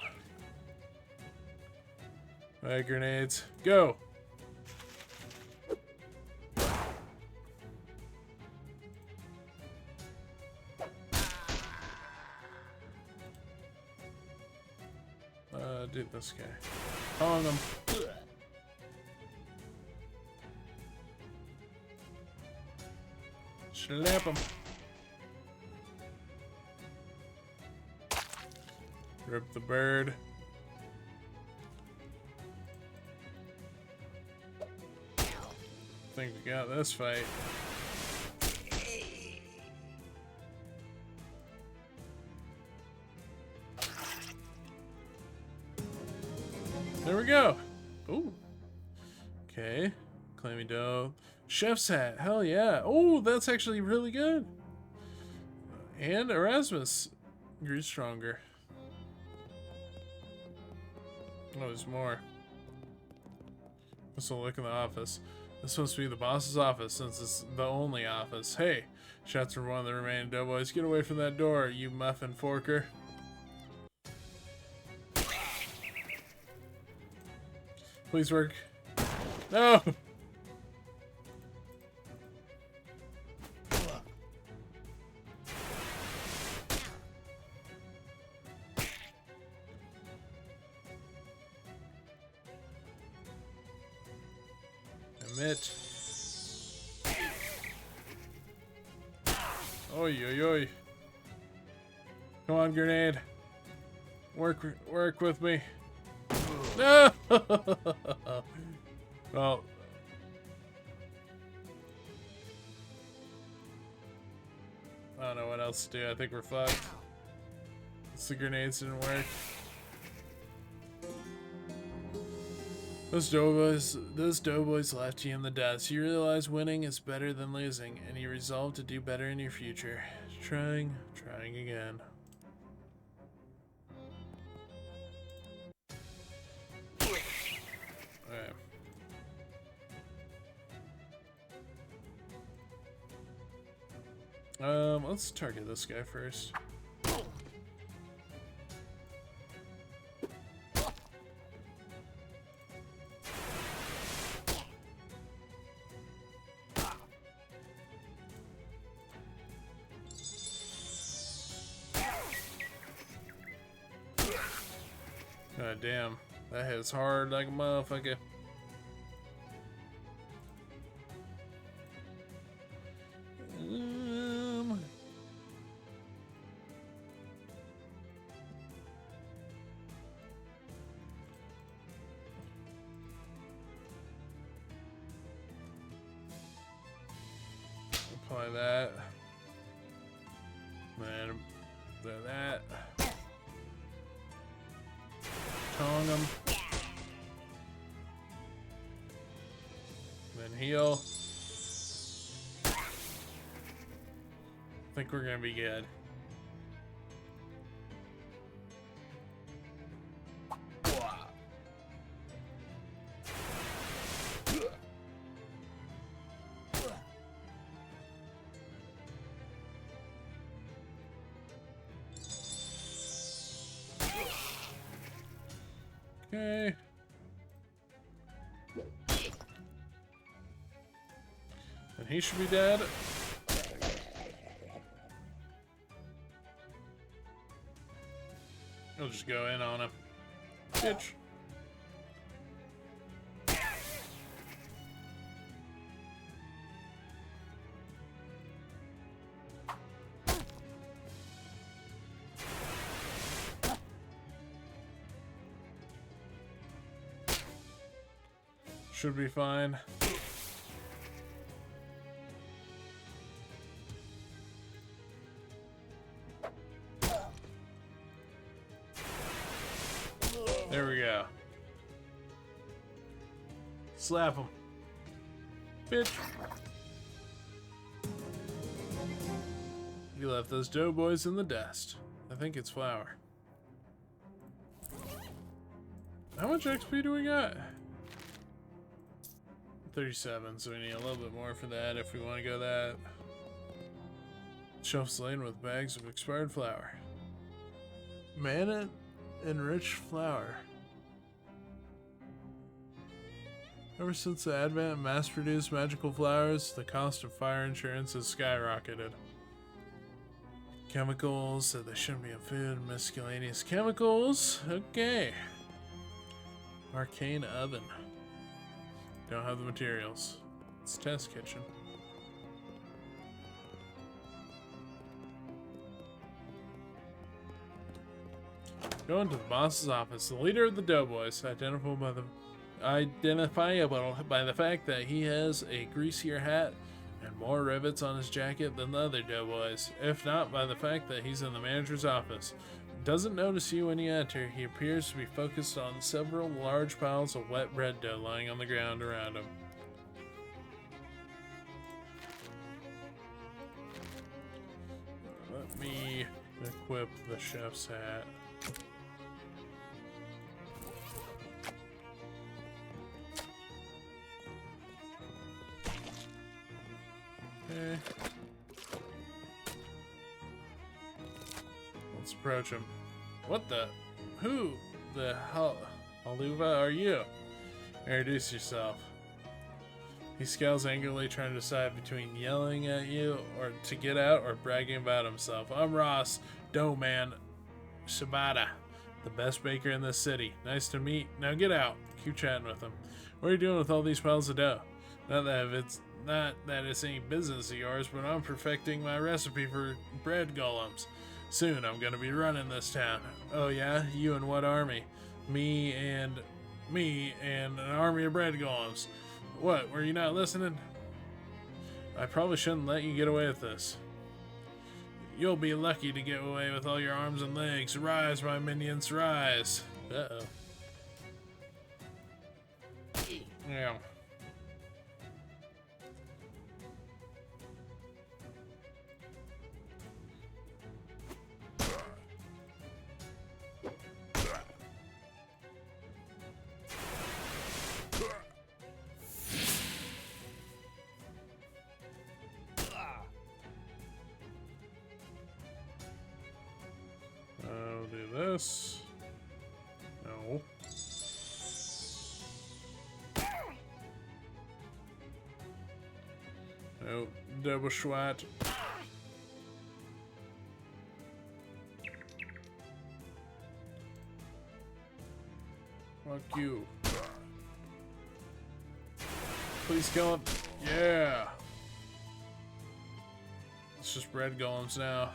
Alright, grenades, go! Dude, this guy. Hong him. Slap him. Rip the bird. I think we got this fight. There we go. Ooh. Okay. Clammy dough. Chef's hat. Hell yeah. Oh, that's actually really good. And Erasmus grew stronger. Oh, there's more. Let's look in the office. This must be the boss's office since it's the only office. Hey, shots from one of the remaining doughboys. Get away from that door, you muffin forker. Please work. No! Admit. Oi, oi, oi. Come on, grenade. Work with me. No! Well. I don't know what else to do. I think we're fucked. The grenades didn't work. Those doughboys left you in the dust. You realize winning is better than losing, and you resolve to do better in your future. Trying again. Let's target this guy first. God damn, that hits hard like a motherfucker. Apply that. Then that. Tong him. Then heal. I think we're gonna be good. Okay. And he should be dead. I'll just go in on him. Bitch. Should be fine. There we go. Slap him. Bitch. You left those doughboys in the dust. I think it's flour. How much XP do we got? 37, so we need a little bit more for that if we want to go that. Shelves laden with bags of expired flour. Mana enriched flour. Ever since the advent of mass-produced magical flowers, the cost of fire insurance has skyrocketed. Chemicals, so they shouldn't be in food. Miscellaneous chemicals. Okay. Arcane oven. Don't have the materials. It's test kitchen. Going to the boss's office. The leader of the doughboys, identifiable by the fact that he has a greasier hat and more rivets on his jacket than the other doughboys, if not by the fact that he's in the manager's office. Doesn't notice you when you enter. He appears to be focused on several large piles of wet bread dough lying on the ground around him. Let me equip the chef's hat. Okay. Let's approach him. What the? Who the hell, Aluva, are you? Introduce yourself. He scowls angrily, trying to decide between yelling at you or to get out or bragging about himself. I'm Ross Doughman Shibata, the best baker in this city. Nice to meet. Now get out. Keep chatting with him. What are you doing with all these piles of dough? Not that it's any business of yours, but I'm perfecting my recipe for bread golems. Soon I'm gonna be running this town. Oh yeah? You and what army? Me and an army of bread golems. What, were you not listening? I probably shouldn't let you get away with this. You'll be lucky to get away with all your arms and legs. Rise, my minions, rise. Uh-oh. Yeah. I'll do this. No. Nope. Double swat. Fuck you. Please kill him. Yeah. It's just bread golems now.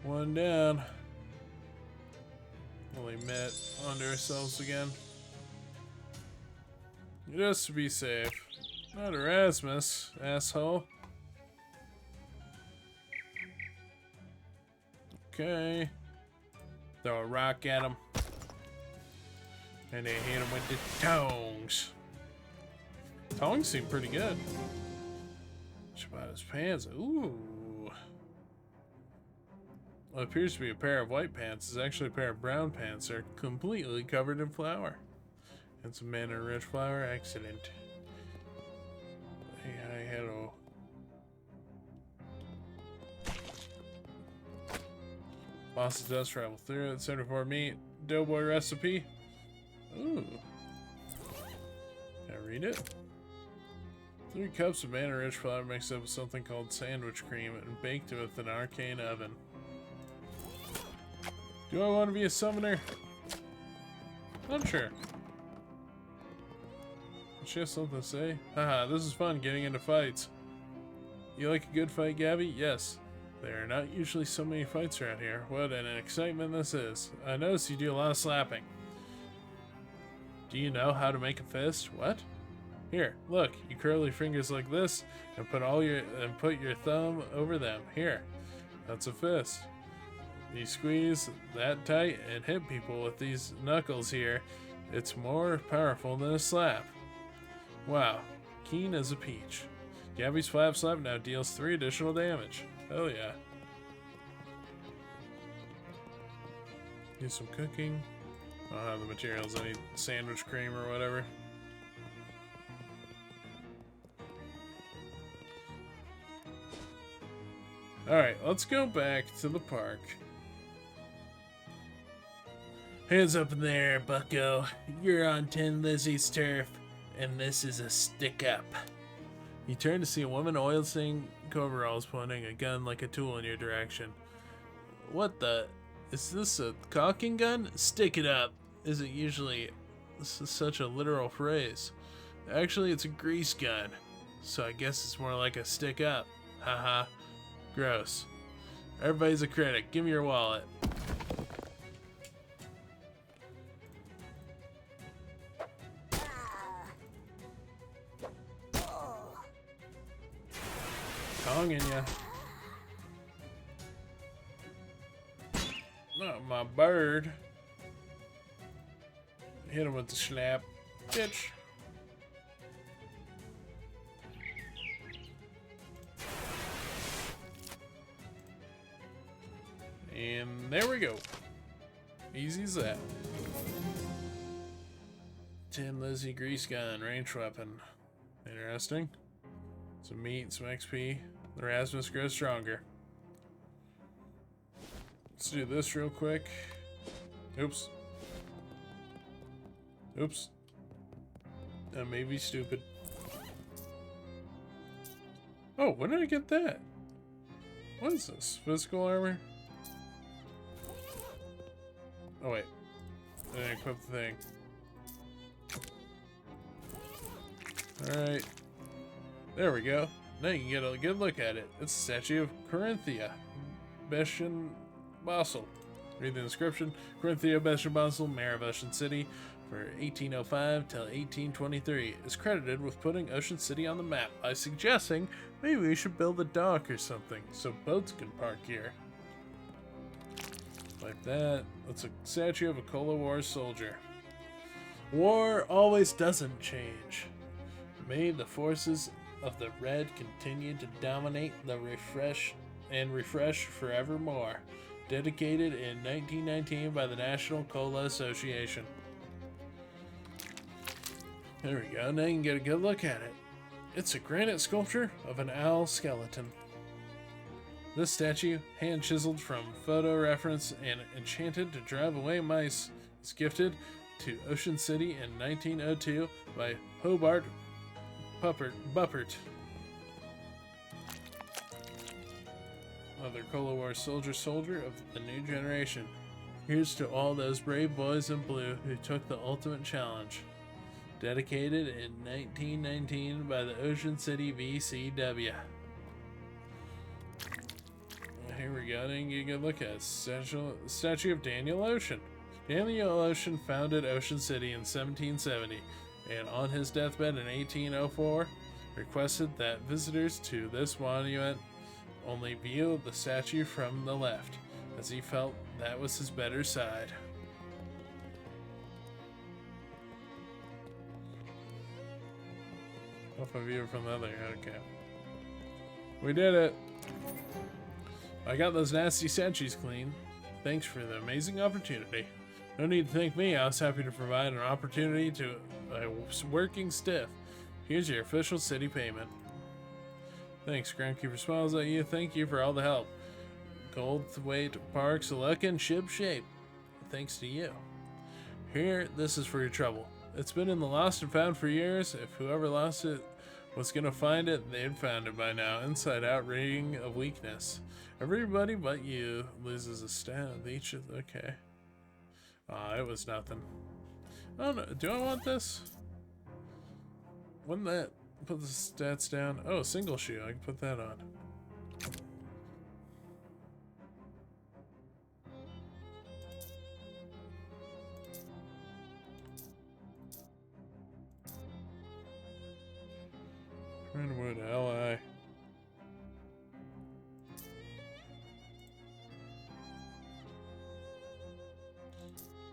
One down. We'll emit onto ourselves again. Just to be safe. Not Erasmus, asshole. Okay. Throw a rock at him. And then hit him with the tongs. Tongs seem pretty good. Shibata's pants. Ooh. What appears to be a pair of white pants is actually a pair of brown pants. They're completely covered in flour. And some mana-rich flour. Excellent. Hey, hello. Boss's dust travel through it. 74 meat. Doughboy recipe. Ooh. Can I read it? 3 cups of mana-rich flour mixed up with something called sandwich cream and baked with an arcane oven. Do I want to be a summoner? I'm sure. She has something to say? Haha, this is fun, getting into fights. You like a good fight, Gabby? Yes. There are not usually so many fights around here. What an excitement this is. I notice you do a lot of slapping. Do you know how to make a fist? What? Here, look. You curl your fingers like this and put your thumb over them. Here. That's a fist. You squeeze that tight and hit people with these knuckles here. It's more powerful than a slap. Wow. Keen as a peach. Gabby's flap slap now deals 3 additional damage. Hell yeah. Do some cooking. I don't have the materials. I need sandwich cream or whatever. Alright, let's go back to the park. Hands up in the air, bucko. You're on Tin Lizzie's turf, and this is a stick up. You turn to see a woman oiled stained coveralls pointing a gun like a tool in your direction. What the? Is this a caulking gun? Stick it up. Isn't usually such a literal phrase. Actually, it's a grease gun. So I guess it's more like a stick up. Haha. Gross. Everybody's a critic. Give me your wallet. Tonguing ya. Not my bird. Hit him with the slap. Bitch. And there we go. Easy as that. Tin Lizzie grease gun, range weapon. Interesting. Some meat, some XP. The Rasmus grows stronger. Let's do this real quick. Oops. Oops. That may be stupid. Oh, when did I get that? What is this? Physical armor? Oh wait. I didn't equip the thing. Alright. There we go. Now you can get a good look at it. It's a statue of Corinthia Beshan Basel. Read the inscription. Corinthia Beshan Basel, mayor of Ocean City for 1805 till 1823, is credited with putting Ocean City on the map by suggesting maybe we should build a dock or something so boats can park here. Like that. That's a statue of a Cola War soldier. War always doesn't change. May the forces of the Red continue to dominate the refresh forevermore. Dedicated in 1919 by the National Cola Association. There we go. Now you can get a good look at it. It's a granite sculpture of an owl skeleton. This statue, hand chiseled from photo reference and enchanted to drive away mice, was gifted to Ocean City in 1902 by Hobart Buppert. Another Cola War soldier of the new generation. Here's to all those brave boys in blue who took the ultimate challenge. Dedicated in 1919 by the Ocean City VCW. Here we go, and you can look at it. Statue of Daniel Ocean. Daniel Ocean founded Ocean City in 1770, and on his deathbed in 1804, requested that visitors to this monument only view the statue from the left, as he felt that was his better side. What if I view it from the other? Okay. We did it! I got those nasty statues clean. Thanks for the amazing opportunity. No need to thank me. I was happy to provide an opportunity to a working stiff. Here's your official city payment. Thanks, Groundkeeper smiles at you. Thank you for all the help. Goldthwaite Park's looking ship shape. Thanks to you. Here, this is for your trouble. It's been in the lost and found for years. If whoever lost it was gonna find it, they'd found it by now. Inside out ring of weakness. Everybody but you loses a stat of each of okay. It was nothing. Oh no, do I want this? Wouldn't that put the stats down? Oh, single shoe. I can put that on. Redwood Ally.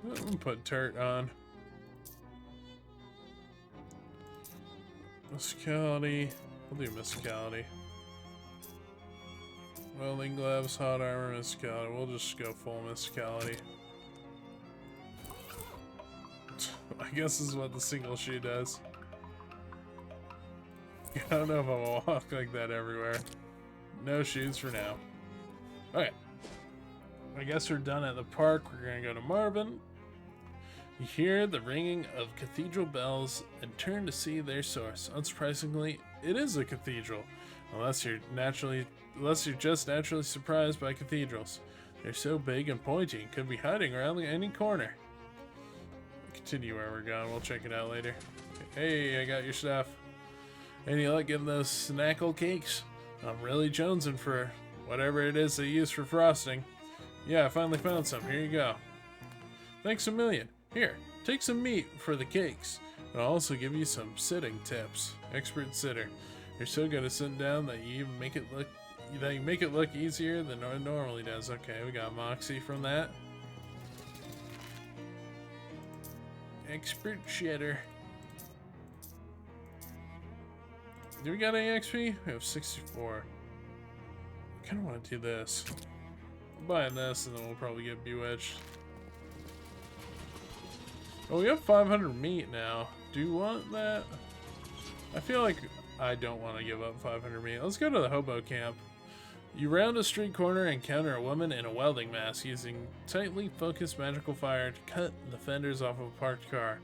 I'm gonna put Turt on. Musicality. We'll do musicality. Welding gloves, hot armor, musicality. We'll just go full musicality. I guess this is what the single shoe does. I don't know if I'm gonna walk like that everywhere. No shoes for now. Okay. I guess we're done at the park. We're gonna go to Marvin. You hear the ringing of cathedral bells and turn to see their source. Unsurprisingly, it is a cathedral. Unless you're just naturally surprised by cathedrals. They're so big and pointy, could be hiding around any corner. Continue where we're going. We'll check it out later. Hey, I got your stuff. Any luck getting those snackle cakes? I'm really jonesing for whatever it is they use for frosting. Yeah, I finally found some. Here you go. Thanks a million. Here, take some meat for the cakes. I'll also give you some sitting tips. Expert sitter. You're so good at sitting down that you make it look easier than it normally does. Okay, we got Moxie from that. Expert shitter. Do we got any XP? We have 64. I kind of want to do this. I'm buying this, and then we'll probably get bewitched. Oh, we have 500 meat now. Do you want that? I feel like I don't want to give up 500 meat. Let's go to the hobo camp. You round a street corner and encounter a woman in a welding mask using tightly focused magical fire to cut the fenders off of a parked car.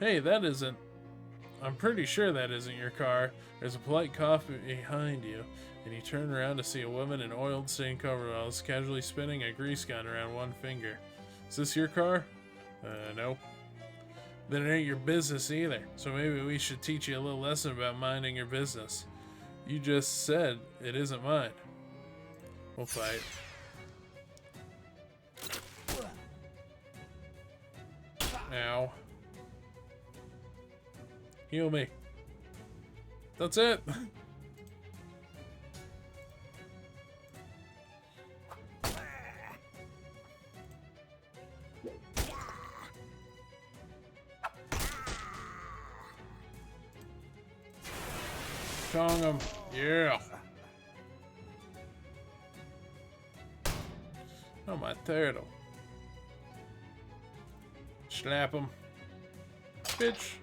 Hey, that isn't... I'm pretty sure that isn't your car. There's a polite cough behind you, and you turn around to see a woman in oiled stained coveralls casually spinning a grease gun around one finger. Is this your car? Nope. Then it ain't your business either, so maybe we should teach you a little lesson about minding your business. You just said it isn't mine. We'll fight. Ow. Heal me. That's it. Chong him. Yeah. Oh, my turtle. Slap him. Bitch.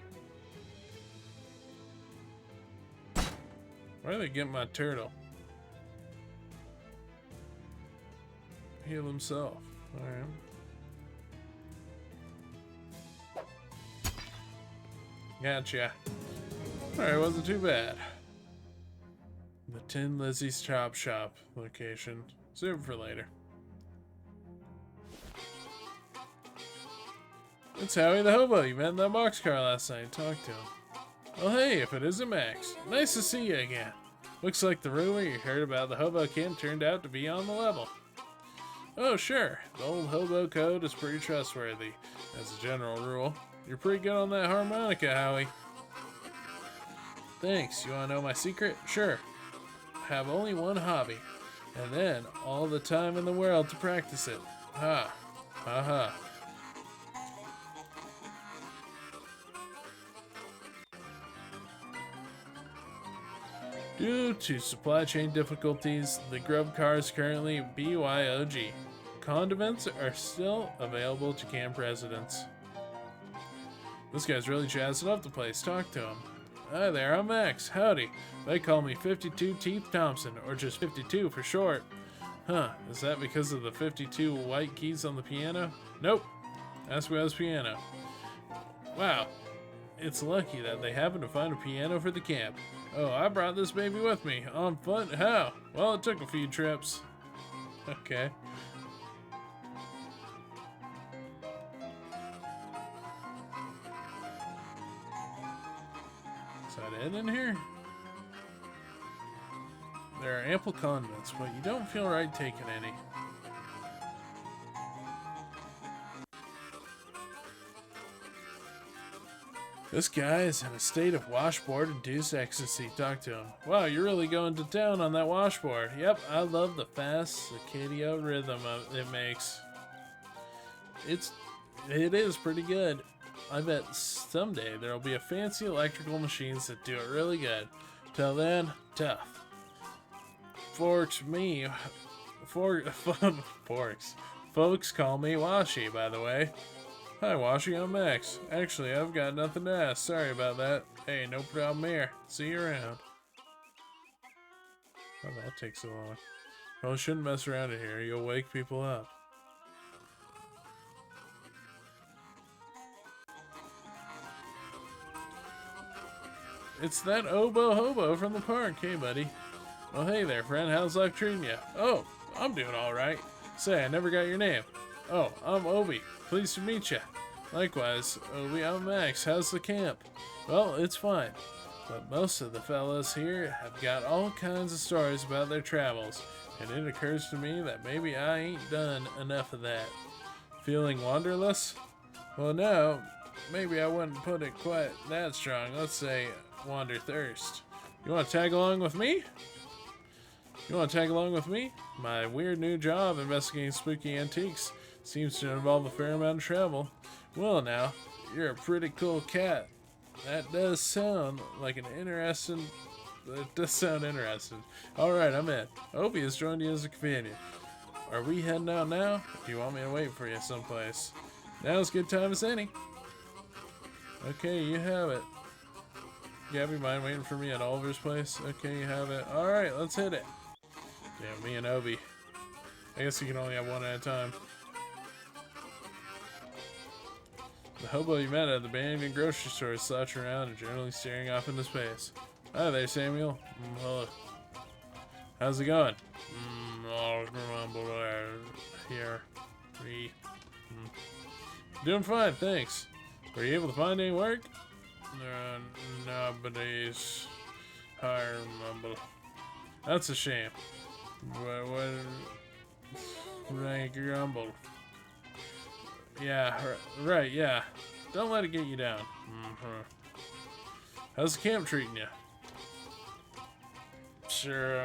Where do they get my turtle? Heal himself. Alright. Gotcha. Alright, wasn't too bad. The Tin Lizzie's Chop Shop location. Save it for later. It's Howie the Hobo. You met in that boxcar last night. Talked to him. Well, hey, if it isn't Max. Nice to see you again. Looks like the rumor you heard about the hobo camp turned out to be on the level. Oh, sure. The old hobo code is pretty trustworthy, as a general rule. You're pretty good on that harmonica, Howie. Thanks. You want to know my secret? Sure. I have only one hobby, and then all the time in the world to practice it. Ha. Ha ha. Due to supply chain difficulties, the grub car is currently BYOG. Condiments are still available to camp residents. This guy's really jazzing up the place. Talk to him. Hi there, I'm Max. Howdy. They call me 52 Teeth Thompson, or just 52 for short. Huh, is that because of the 52 white keys on the piano? Nope. Ask me how's piano. Wow. It's lucky that they happened to find a piano for the camp. Oh, I brought this baby with me. On foot? How? Well, it took a few trips. Okay. Is that it in here? There are ample condiments, but you don't feel right taking any. This guy is in a state of washboard-induced ecstasy. Talk to him. Wow, you're really going to town on that washboard. Yep, I love the fast circadian rhythm it makes. It is pretty good. I bet someday there'll be a fancy electrical machines that do it really good. Till then, tough. Forks. Folks call me Washi, by the way. Hi, Washi, I'm Max. Actually, I've got nothing to ask. Sorry about that. Hey, no problem here. See you around. Oh, that takes so long. Well, shouldn't mess around in here. You'll wake people up. It's that oboe hobo from the park. Hey, buddy. Well, hey there, friend. How's life treating you? Oh, I'm doing all right. Say, I never got your name. Oh, I'm Obi. Pleased to meet you. Likewise, Obi, I'm Max. How's the camp? Well, it's fine. But most of the fellas here have got all kinds of stories about their travels, and it occurs to me that maybe I ain't done enough of that. Feeling wanderlust? Well, no, maybe I wouldn't put it quite that strong. Let's say wanderthirst. You want to tag along with me? My weird new job investigating spooky antiques seems to involve a fair amount of travel. Well now, you're a pretty cool cat. That does sound interesting. Alright, I'm in. Obi has joined you as a companion. Are we heading out now? Or do you want me to wait for you someplace? Now's as good time as any. Okay, you have it. Gabby, mind waiting for me at Oliver's place? Okay, you have it. Alright, let's hit it. Damn, me and Obi. I guess you can only have one at a time. The hobo you met at the abandoned grocery store is slouching around and generally staring off into space. Hi there, Samuel. Hello. How's it going? Here. Doing fine, thanks. Were you able to find any work? Nobody's hired. That's a shame. What? Rank grumble. Yeah, right, yeah. Don't let it get you down. How's the camp treating you? Sure,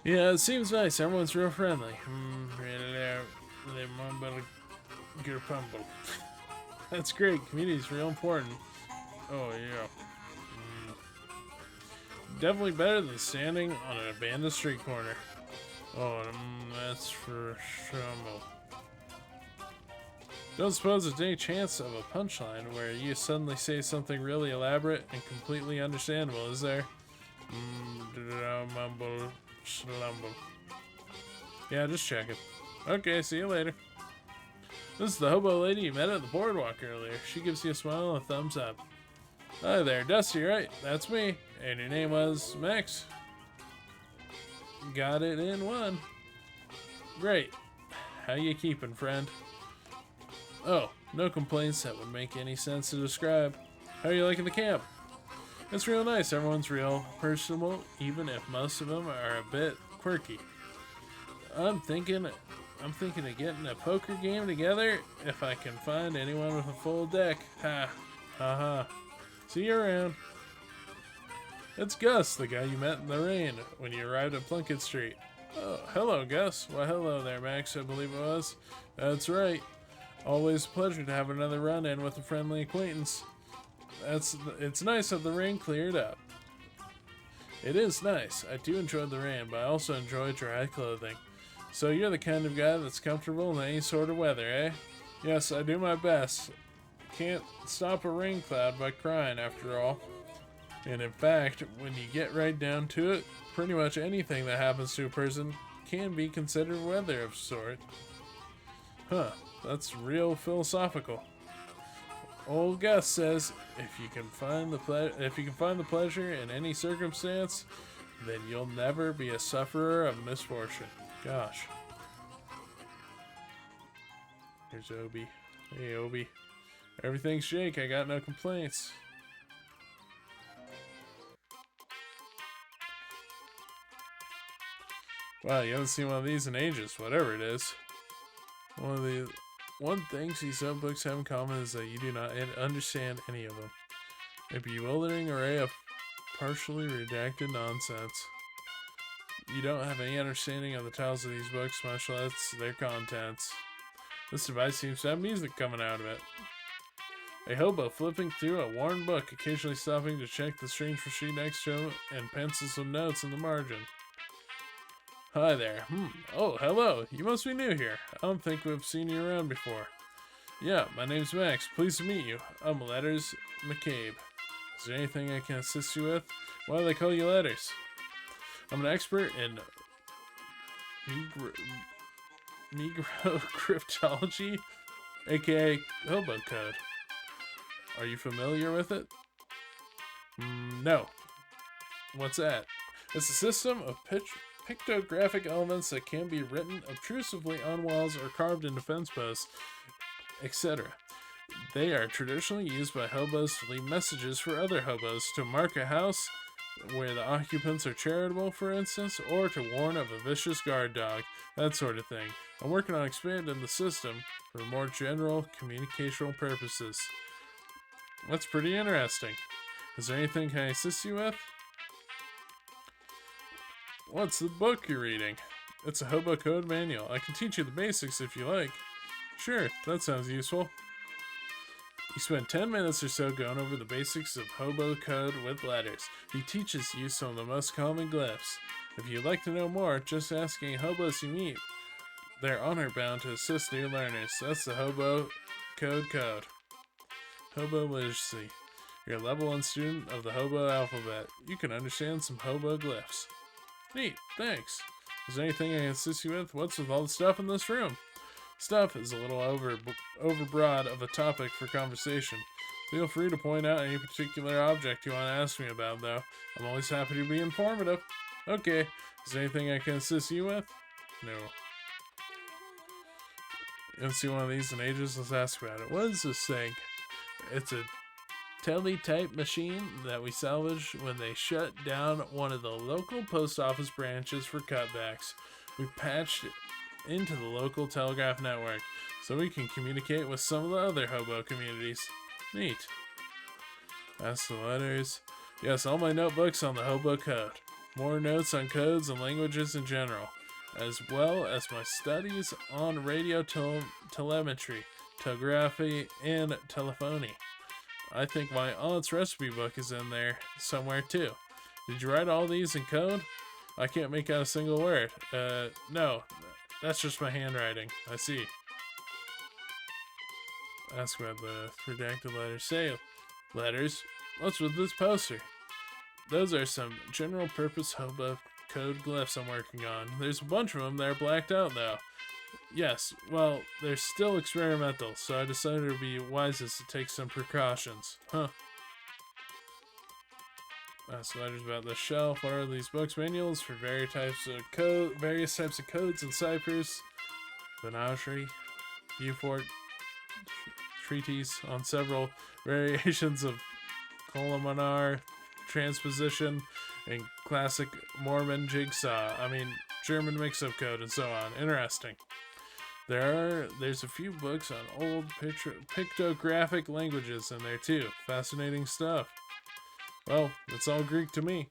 yeah, it seems nice. Everyone's real friendly. That's great. Community's real important. Oh, yeah. Definitely better than standing on an abandoned street corner. Oh, that's for sure. Don't suppose there's any chance of a punchline where you suddenly say something really elaborate and completely understandable, is there? Mumble, slumble. Yeah, just checking. Okay, see you later. This is the hobo lady you met at the boardwalk earlier. She gives you a smile and a thumbs up. Hi there, Dusty, right? That's me. And your name was Max? Got it in one. Great. How you keeping, friend? Oh, no complaints that would make any sense to describe. How are you liking the camp? It's real nice. Everyone's real personable, even if most of them are a bit quirky. I'm thinking of getting a poker game together if I can find anyone with a full deck. Ha. Ha ha. See you around. It's Gus, the guy you met in the rain when you arrived at Plunkett Street. Oh, hello, Gus. Why, hello there, Max, I believe it was. That's right. Always a pleasure to have another run-in with a friendly acquaintance. It's nice that the rain cleared up. It is nice. I do enjoy the rain, but I also enjoy dry clothing. So you're the kind of guy that's comfortable in any sort of weather, eh? Yes, I do my best. Can't stop a rain cloud by crying, after all. And in fact, when you get right down to it, pretty much anything that happens to a person can be considered weather of sort. Huh, that's real philosophical. Old Gus says, if you can find the pleasure in any circumstance, then you'll never be a sufferer of misfortune. Gosh. Here's Obi. Hey, Obi. Everything's shake. I got no complaints. Wow, you haven't seen one of these in ages, whatever it is. One thing these books have in common is that you do not understand any of them. A bewildering array of partially redacted nonsense. You don't have any understanding of the titles of these books, much less their contents. This device seems to have music coming out of it. A hobo flipping through a worn book, occasionally stopping to check the strange machine next to him and pencil some notes in the margin. Hi there. Oh, hello. You must be new here. I don't think we've seen you around before. Yeah, my name's Max. Pleased to meet you. I'm Letters McCabe. Is there anything I can assist you with? Why do they call you Letters? I'm an expert in Negro cryptology, aka hobo code. Are you familiar with it? No. What's that? It's a system of pictographic elements that can be written obtrusively on walls or carved into fence posts, etc. They are traditionally used by hobos to leave messages for other hobos, to mark a house where the occupants are charitable, for instance, or to warn of a vicious guard dog, that sort of thing. I'm working on expanding the system for more general communicational purposes. That's pretty interesting. Is there anything I can assist you with? What's the book you're reading? It's a hobo code manual. I can teach you the basics if you like. Sure, that sounds useful. You spend 10 minutes or so going over the basics of hobo code with letters. He teaches you some of the most common glyphs. If you'd like to know more, just ask any hobos you meet. They're honor bound to assist new learners. That's the hobo code. Hobo literacy. You're a level 1 student of the hobo alphabet. You can understand some hobo glyphs. Neat, thanks. Is there anything I can assist you with? What's with all the stuff in this room? Stuff is a little overbroad of a topic for conversation. Feel free to point out any particular object you want to ask me about, though. I'm always happy to be informative. Okay, is there anything I can assist you with? No. You haven't seen one of these in ages? Let's ask about it. What is this thing? It's a teletype machine that we salvaged when they shut down one of the local post office branches for cutbacks. We patched it into the local telegraph network so we can communicate with some of the other hobo communities. Neat. Ask the letters. Yes, all my notebooks on the hobo code. More notes on codes and languages in general, as well as my studies on radio telemetry, telegraphy, and telephony. I think my aunt's recipe book is in there somewhere too. Did you write all these in code? I can't make out a single word. No. That's just my handwriting. I see. Ask about the redacted letters. Say, letters, what's with this poster? Those are some general purpose hobo code glyphs I'm working on. There's a bunch of them that are blacked out though. Yes, well, they're still experimental, so I decided it would be wisest to take some precautions. Huh. Ask letters about the shelf. What are these books? Manuals for various types of codes and ciphers. Menagerie, Beaufort, treatise on several variations of columnar transposition and classic Mormon jigsaw. German mix-up code and so on. Interesting. There's a few books on old pictographic languages in there too. Fascinating stuff. Well, it's all Greek to me.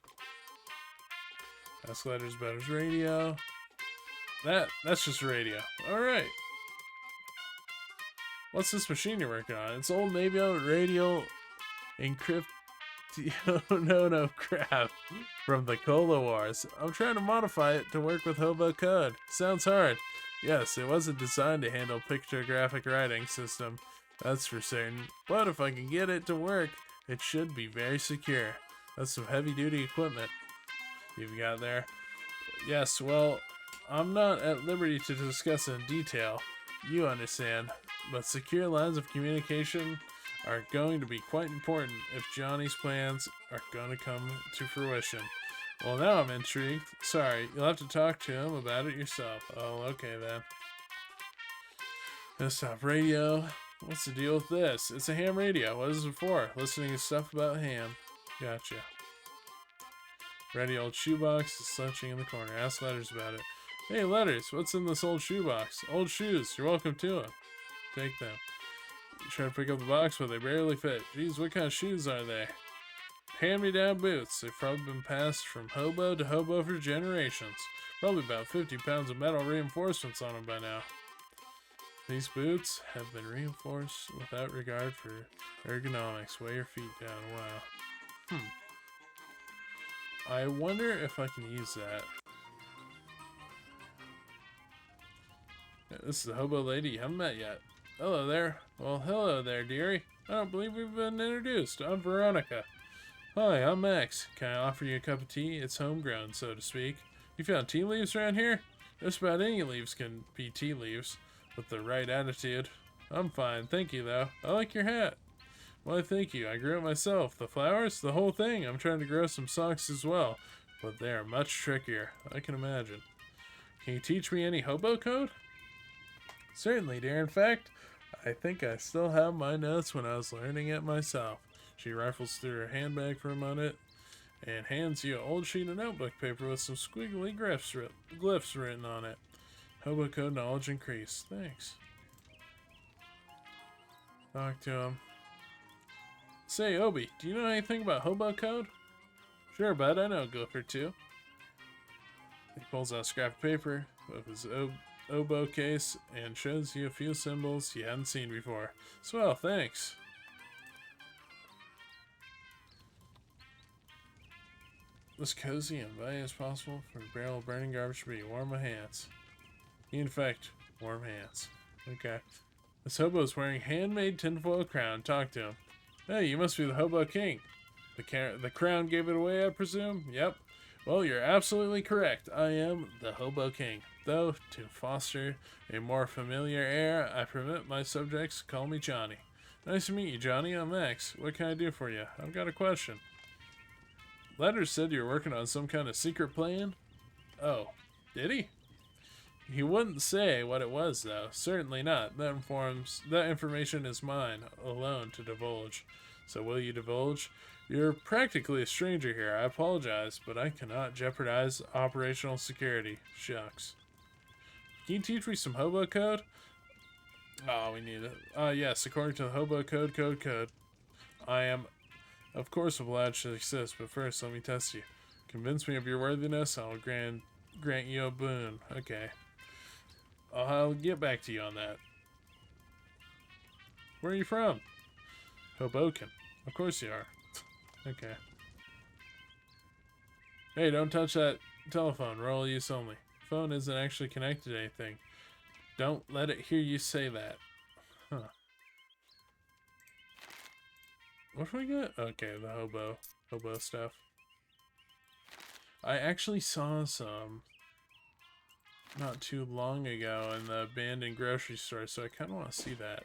Ask letters about his radio. That's just a radio. Alright. What's this machine you're working on? It's old Navy radio encrypt no crap from the Cola Wars. I'm trying to modify it to work with hobo code. Sounds hard. Yes, it wasn't designed to handle pictographic writing system, that's for certain. But if I can get it to work, it should be very secure. That's some heavy-duty equipment you've got there. Yes, well, I'm not at liberty to discuss in detail. You understand. But secure lines of communication are going to be quite important if Johnny's plans are going to come to fruition. Well, now I'm intrigued. Sorry, you'll have to talk to him about it yourself. Oh, okay then. Desktop radio. What's the deal with this? It's a ham radio. What is it for? Listening to stuff about ham. Gotcha. Ratty old shoebox is slouching in the corner. Ask Letters about it. Hey, Letters, what's in this old shoebox? Old shoes. You're welcome to them. Take them. You try to pick up the box, but they barely fit. Geez, what kind of shoes are they? Hand-me-down boots. They've probably been passed from hobo to hobo for generations. Probably about 50 pounds of metal reinforcements on them by now. These boots have been reinforced without regard for ergonomics. Weigh your feet down. Wow. I wonder if I can use that. This is the hobo lady you haven't met yet. Hello there. Well, hello there, dearie. I don't believe we've been introduced. I'm Veronica. Hi, I'm Max. Can I offer you a cup of tea? It's homegrown, so to speak. You found tea leaves around here? Just about any leaves can be tea leaves, with the right attitude. I'm fine, thank you, though. I like your hat. Why, thank you. I grew it myself. The flowers, the whole thing. I'm trying to grow some socks as well, but they are much trickier. I can imagine. Can you teach me any hobo code? Certainly, dear. In fact, I think I still have my notes when I was learning it myself. She rifles through her handbag for a moment and hands you an old sheet of notebook paper with some squiggly glyphs written on it. Hobo code knowledge increased. Thanks. Talk to him. Say, Obi, do you know anything about hobo code? Sure, bud, I know a glyph or two. He pulls out a scrap of paper with his oboe case and shows you a few symbols you hadn't seen before. Swell, thanks. As cozy and inviting as possible for a barrel of burning garbage to be warm my hands. In fact, warm hands. Okay. This hobo is wearing handmade tinfoil crown. Talk to him. Hey, you must be the Hobo King. The crown gave it away, I presume? Yep. Well, you're absolutely correct. I am the Hobo King. Though, to foster a more familiar air, I permit my subjects to call me Johnny. Nice to meet you, Johnny. I'm Max. What can I do for you? I've got a question. Letters said you were working on some kind of secret plan? Oh, did he? He wouldn't say what it was, though. Certainly not. That information is mine alone to divulge. So will you divulge? You're practically a stranger here. I apologize, but I cannot jeopardize operational security. Shucks. Can you teach me some hobo code? Oh, we need it. Yes, according to the hobo code. I am, of course, obliged to assist, but first, let me test you. Convince me of your worthiness, I'll grant you a boon. Okay. I'll get back to you on that. Where are you from? Hoboken. Of course you are. Okay. Hey, don't touch that telephone. Rural use only. Phone isn't actually connected to anything. Don't let it hear you say that. Huh. What do we got? Okay, the hobo stuff. I actually saw some not too long ago in the abandoned grocery store, so I kind of want to see that.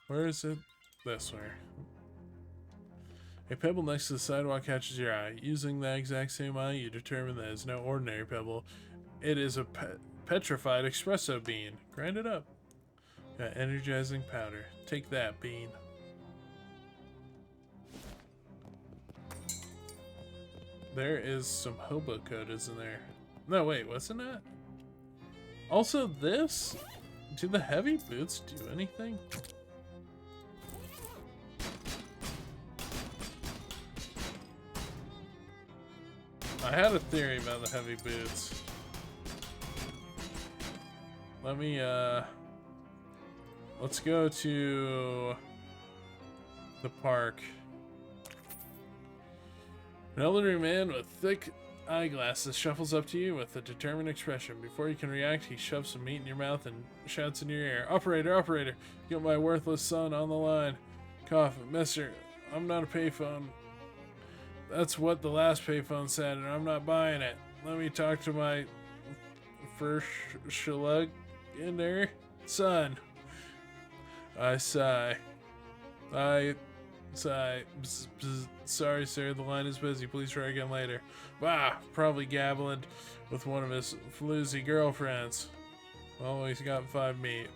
Where is it? This way. A pebble next to the sidewalk catches your eye. Using that exact same eye, you determine that it's no ordinary pebble. It is a petrified espresso bean. Grind it up. Got energizing powder. Take that, bean. There is some hobo code, isn't there? No, wait, wasn't it? Also, this? Do the heavy boots do anything? I had a theory about the heavy boots. Let me, let's go to the park. An elderly man with thick eyeglasses shuffles up to you with a determined expression. Before you can react, he shoves some meat in your mouth and shouts in your ear. Operator, get my worthless son on the line. Cough, mister, I'm not a payphone. That's what the last payphone said, and I'm not buying it. Let me talk to my first shlug in there. Son. I sigh. Sigh. Bzz, bzz. Sorry, sir, the line is busy. Please try again later. Bah, probably gabbling with one of his floozy girlfriends. Well, he's got 5 meat.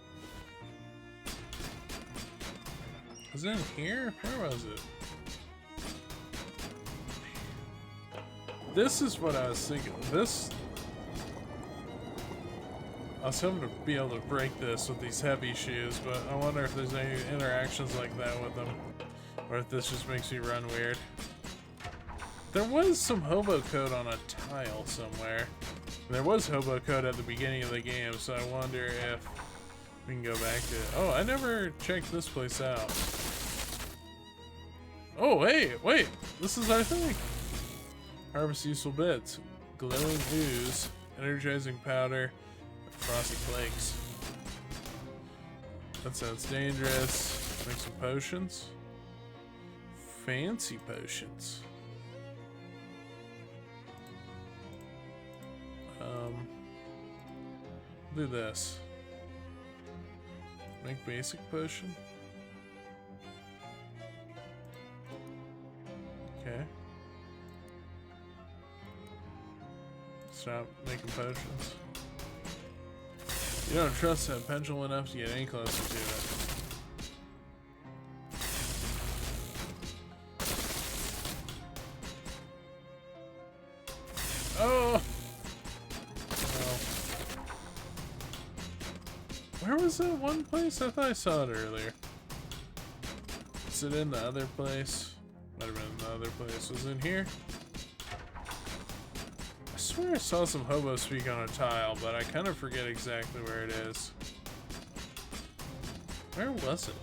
Was it in here? Where was it? This is what I was thinking. This... I was hoping to be able to break this with these heavy shoes, but I wonder if there's any interactions like that with them. Or if this just makes me run weird. There was some hobo code on a tile somewhere. There was hobo code at the beginning of the game, so I wonder if we can go back to it. Oh, I never checked this place out. Oh, wait! This is our thing! Harvest useful bits. Glowing ooze. Energizing powder. Frosty flakes. That sounds dangerous. Make some potions. Fancy potions. Do this. Make basic potion. Okay. Stop making potions. You don't trust that pendulum enough to get any closer to it. Oh! Where was that one place? I thought I saw it earlier. Is it in the other place? Might have been in the other place. Was it in here? I swear I saw some hobo speak on a tile, but I kind of forget exactly where it is. Where was it?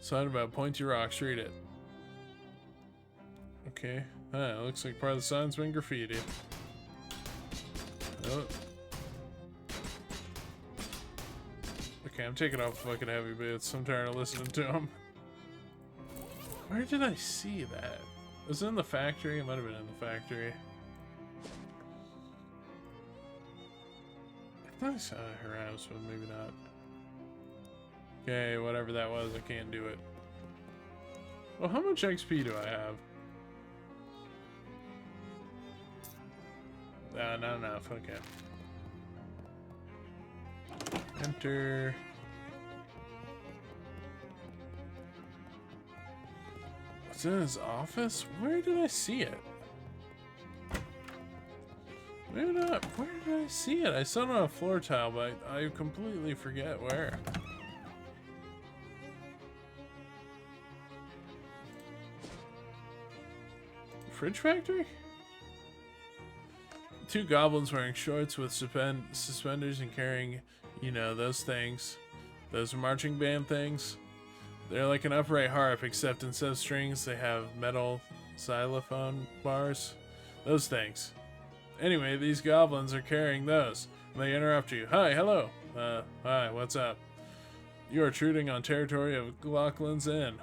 Sign about pointy rocks. Read it. Okay. It looks like part of the sign's been graffitied. Oh. Okay, I'm taking off fucking heavy boots. I'm tired of listening to them. Where did I see that? Was it in the factory? It might have been in the factory. I thought I saw it at her house, but maybe not. Okay, whatever that was, I can't do it. Well, how much XP do I have? Not enough. Okay. Enter. What's in his office? Where did I see it? Maybe not. Where did I see it? I saw it on a floor tile, but I completely forget where. Fridge factory? Two goblins wearing shorts with suspenders and carrying, you know, those things. Those marching band things. They're like an upright harp, except instead of strings, they have metal xylophone bars. Those things. Anyway, these goblins are carrying those. And they interrupt you. Hi, hello. Hi, what's up? You are intruding on territory of Glocklin's Inn.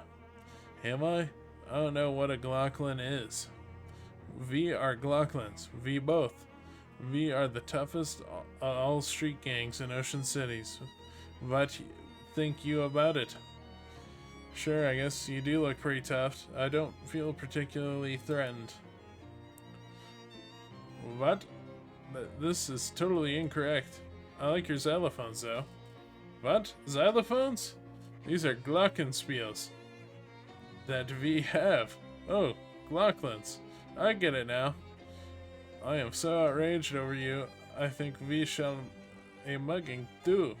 Am I? I don't know what a Glocklin is. We are Glocklins. We both. We are the toughest all street gangs in Ocean Cities. What think you about it? Sure, I guess you do look pretty tough. I don't feel particularly threatened. What? This is totally incorrect. I like your xylophones, though. What? Xylophones? These are glockenspiels that we have. Oh, Glocklins. I get it now. I am so outraged over you. I think we shall a mugging too.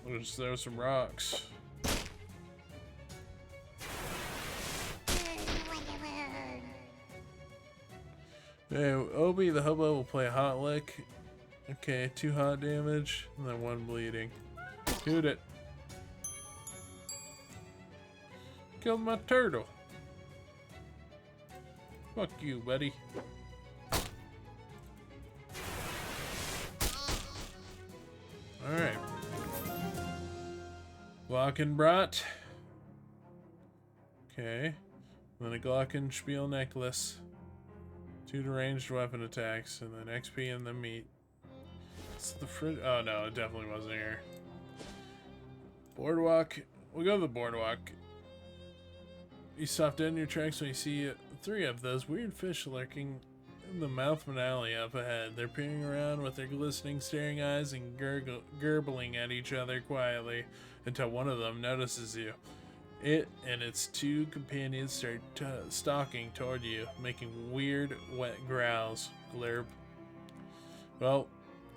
We'll just throw some rocks. Okay, Obi the hobo will play hot lick. Okay, 2 hot damage, and then 1 bleeding. Shoot it. Killed my turtle. Fuck you, buddy. Alright. Glockenbrat. Okay. Then a Glockenspiel necklace. 2 ranged weapon attacks, and then XP and the meat. It's the fridge. Oh no, it definitely wasn't here. Boardwalk. We'll go to the boardwalk. You stop dead in your tracks when you see 3 of those weird fish lurking in the mouth of an alley up ahead. They're peering around with their glistening, staring eyes and gurgling at each other quietly until one of them notices you. It and its 2 companions start stalking toward you, making weird, wet growls. Glurp. Well,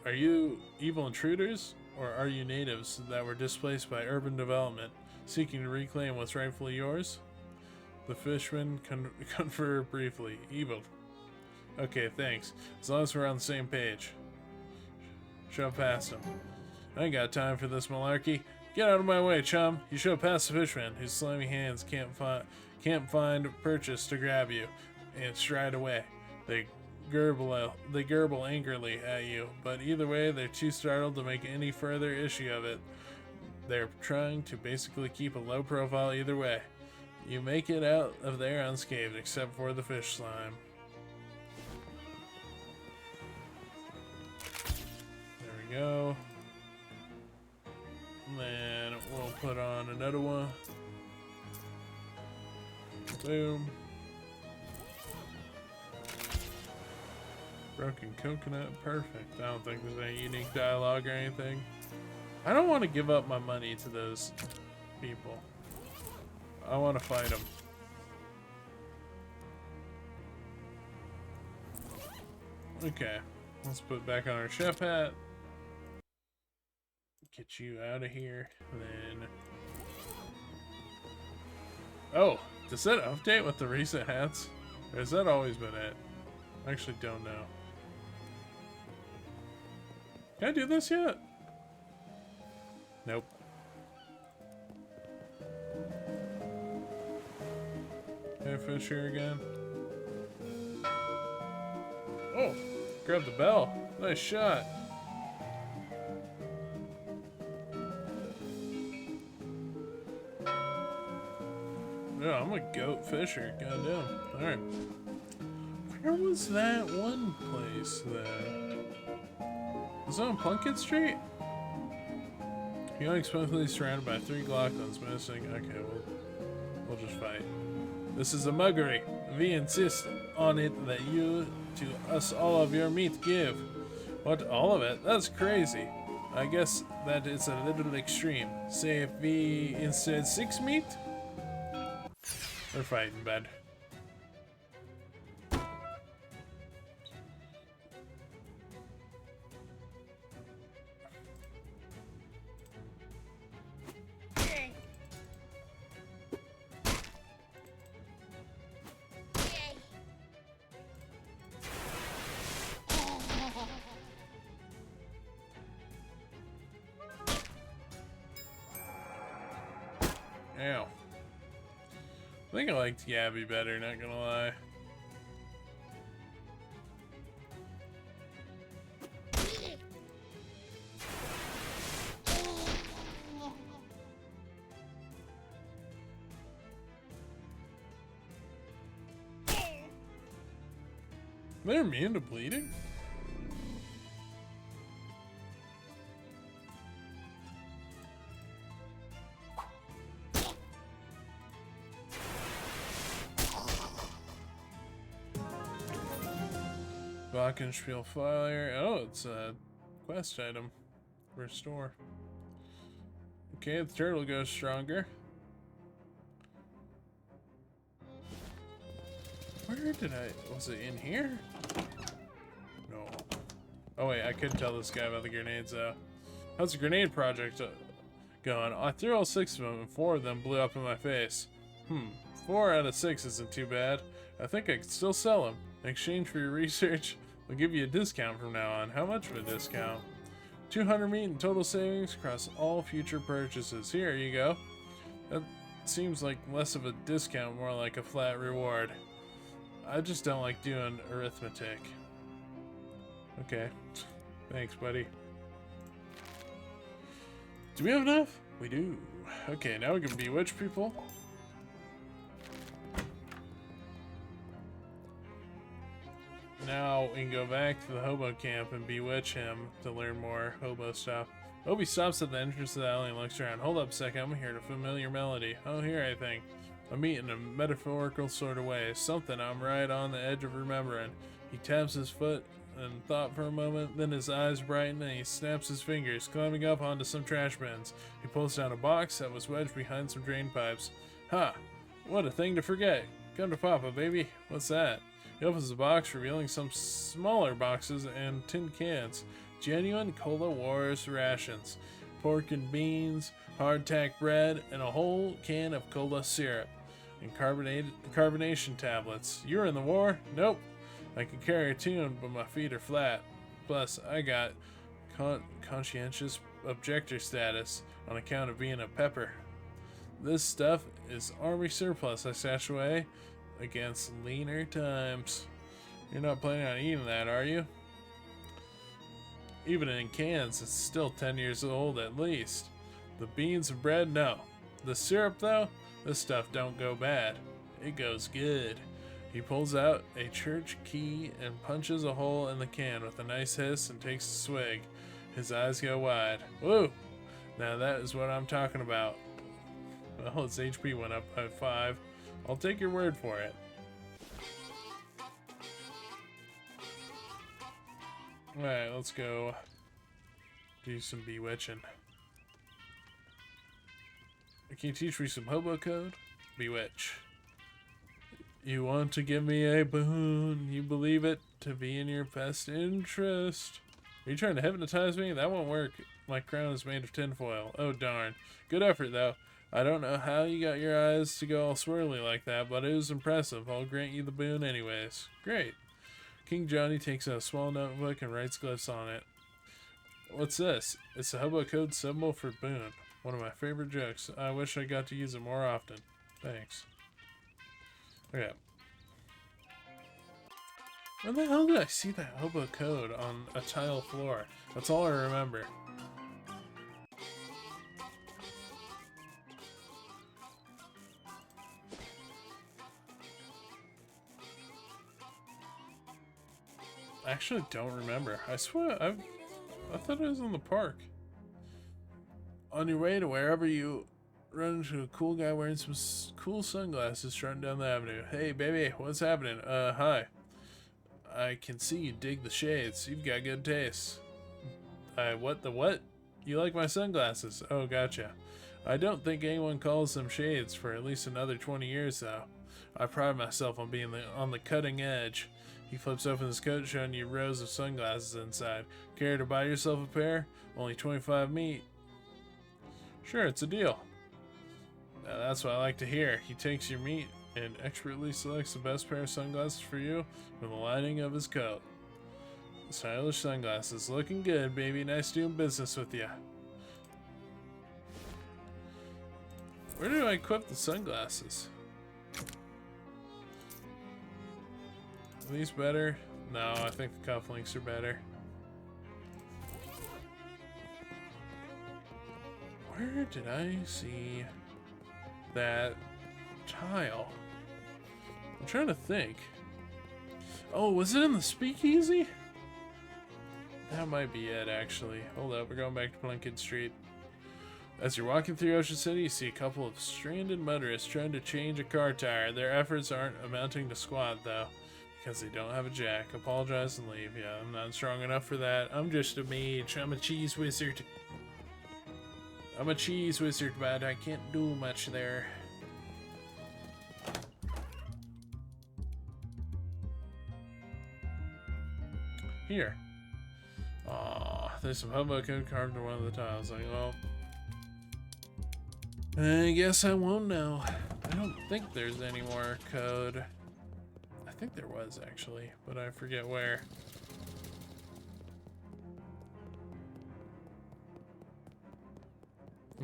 are you evil intruders, or are you natives that were displaced by urban development, seeking to reclaim what's rightfully yours? The fishermen confer briefly. Evil. Okay, thanks. As long as we're on the same page. Shove past him. I ain't got time for this malarkey. Get out of my way, chum. You shove past the fisherman, whose slimy hands can't find purchase to grab you, and stride away. They gurgle angrily at you, but either way, they're too startled to make any further issue of it. They're trying to basically keep a low profile either way. You make it out of there unscathed, except for the fish slime. There we go. And then we'll put on another one. Boom. Broken coconut, perfect. I don't think there's any unique dialogue or anything. I don't want to give up my money to those people. I want to fight them. Okay, let's put it back on our chef hat. Get you out of here. Then, oh, does that update with the recent hats, or has that always been it? I actually don't know. Can I do this yet? Nope. Hey, fish here again. Oh, grab the bell. Nice shot. Yeah, I'm a goat fisher. Goddamn. Alright. Where was that one place then? Was that on Plunkett Street? You're unexpectedly surrounded by 3 Glocklins missing. Okay, we'll just fight. This is a muggery. We insist on it that you to us all of your meat give. What, all of it? That's crazy. I guess that is a little extreme. Say if we instead 6 meat? We're fighting, bud. Ow. I think I liked Gabby better, not gonna lie. They're immune to bleeding? Glockenspiel fire. Oh, it's a quest item. Restore. Okay, the turtle goes stronger. Where did was it in here? No. Oh wait, I couldn't tell this guy about the grenades though. How's the grenade project going? I threw all 6 of them and 4 of them blew up in my face. 4 out of 6 isn't too bad. I think I could still sell them. In exchange for your research, we'll give you a discount from now on. How much of a discount? 200 meat in total savings across all future purchases. Here you go. That seems like less of a discount, more like a flat reward. I just don't like doing arithmetic. Okay. Thanks, buddy. Do we have enough? We do. Okay, now we can bewitch people. Now we can go back to the hobo camp and bewitch him to learn more hobo stuff. Obi stops at the entrance of the alley and looks around. Hold up a second, I'm hearing a familiar melody. Oh, here I think. I mean in a metaphorical sort of way, something I'm right on the edge of remembering. He taps his foot and thought for a moment, then his eyes brighten and he snaps his fingers, climbing up onto some trash bins. He pulls down a box that was wedged behind some drain pipes. Ha! What a thing to forget! Come to Papa, baby. What's that? He opens the box, revealing some smaller boxes and tin cans. Genuine Cola Wars rations. Pork and beans, hardtack bread, and a whole can of cola syrup. And carbonation tablets. You're in the war? Nope. I can carry a tune, but my feet are flat. Plus, I got conscientious objector status on account of being a pepper. This stuff is army surplus I stashed away against leaner times. You're not planning on eating that, are you? Even in cans, it's still 10 years old at least. The beans and bread, no. The syrup, though, this stuff don't go bad. It goes good. He pulls out a church key and punches a hole in the can with a nice hiss and takes a swig. His eyes go wide. Woo! Now that is what I'm talking about. Well, its HP went up by 5. I'll take your word for it. Alright, let's go do some bewitching. Can you teach me some hobo code? Bewitch. You want to give me a boon. You believe it to be in your best interest. Are you trying to hypnotize me? That won't work. My crown is made of tinfoil. Oh, darn. Good effort, though. I don't know how you got your eyes to go all swirly like that, but it was impressive. I'll grant you the boon anyways. Great. King Johnny takes out a small notebook and writes glyphs on it. What's this? It's the hobo code symbol for boon. One of my favorite jokes. I wish I got to use it more often. Thanks. Okay. When the hell did I see that hobo code on a tile floor? That's all I remember. I actually don't remember. I swear, I thought it was in the park. On your way to wherever you run into a cool guy wearing some cool sunglasses trotting down the avenue. Hey, baby, what's happening? Hi. I can see you dig the shades. You've got good taste. What the what? You like my sunglasses? Oh, gotcha. I don't think anyone calls them shades for at least another 20 years, though. I pride myself on being on the cutting edge. He flips open his coat, showing you rows of sunglasses inside. Care to buy yourself a pair? Only 25 meat. Sure, it's a deal. Now that's what I like to hear. He takes your meat and expertly selects the best pair of sunglasses for you from the lining of his coat. Stylish sunglasses. Looking good, baby. Nice doing business with you. Where do I equip the sunglasses? Are these better? No, I think the cufflinks are better. Where did I see that tile? I'm trying to think. Oh, was it in the speakeasy? That might be it, actually. Hold up, we're going back to Plinkett Street. As you're walking through Ocean City, you see a couple of stranded motorists trying to change a car tire. Their efforts aren't amounting to squat, though, because they don't have a jack. Apologize and leave. Yeah, I'm not strong enough for that. I'm just a mage. I'm a cheese wizard. I'm a cheese wizard, but I can't do much there. Here. Aw, there's some hobo code carved into one of the tiles. Like, well, I guess I won't know. I don't think there's any more code. I think there was, actually, but I forget where.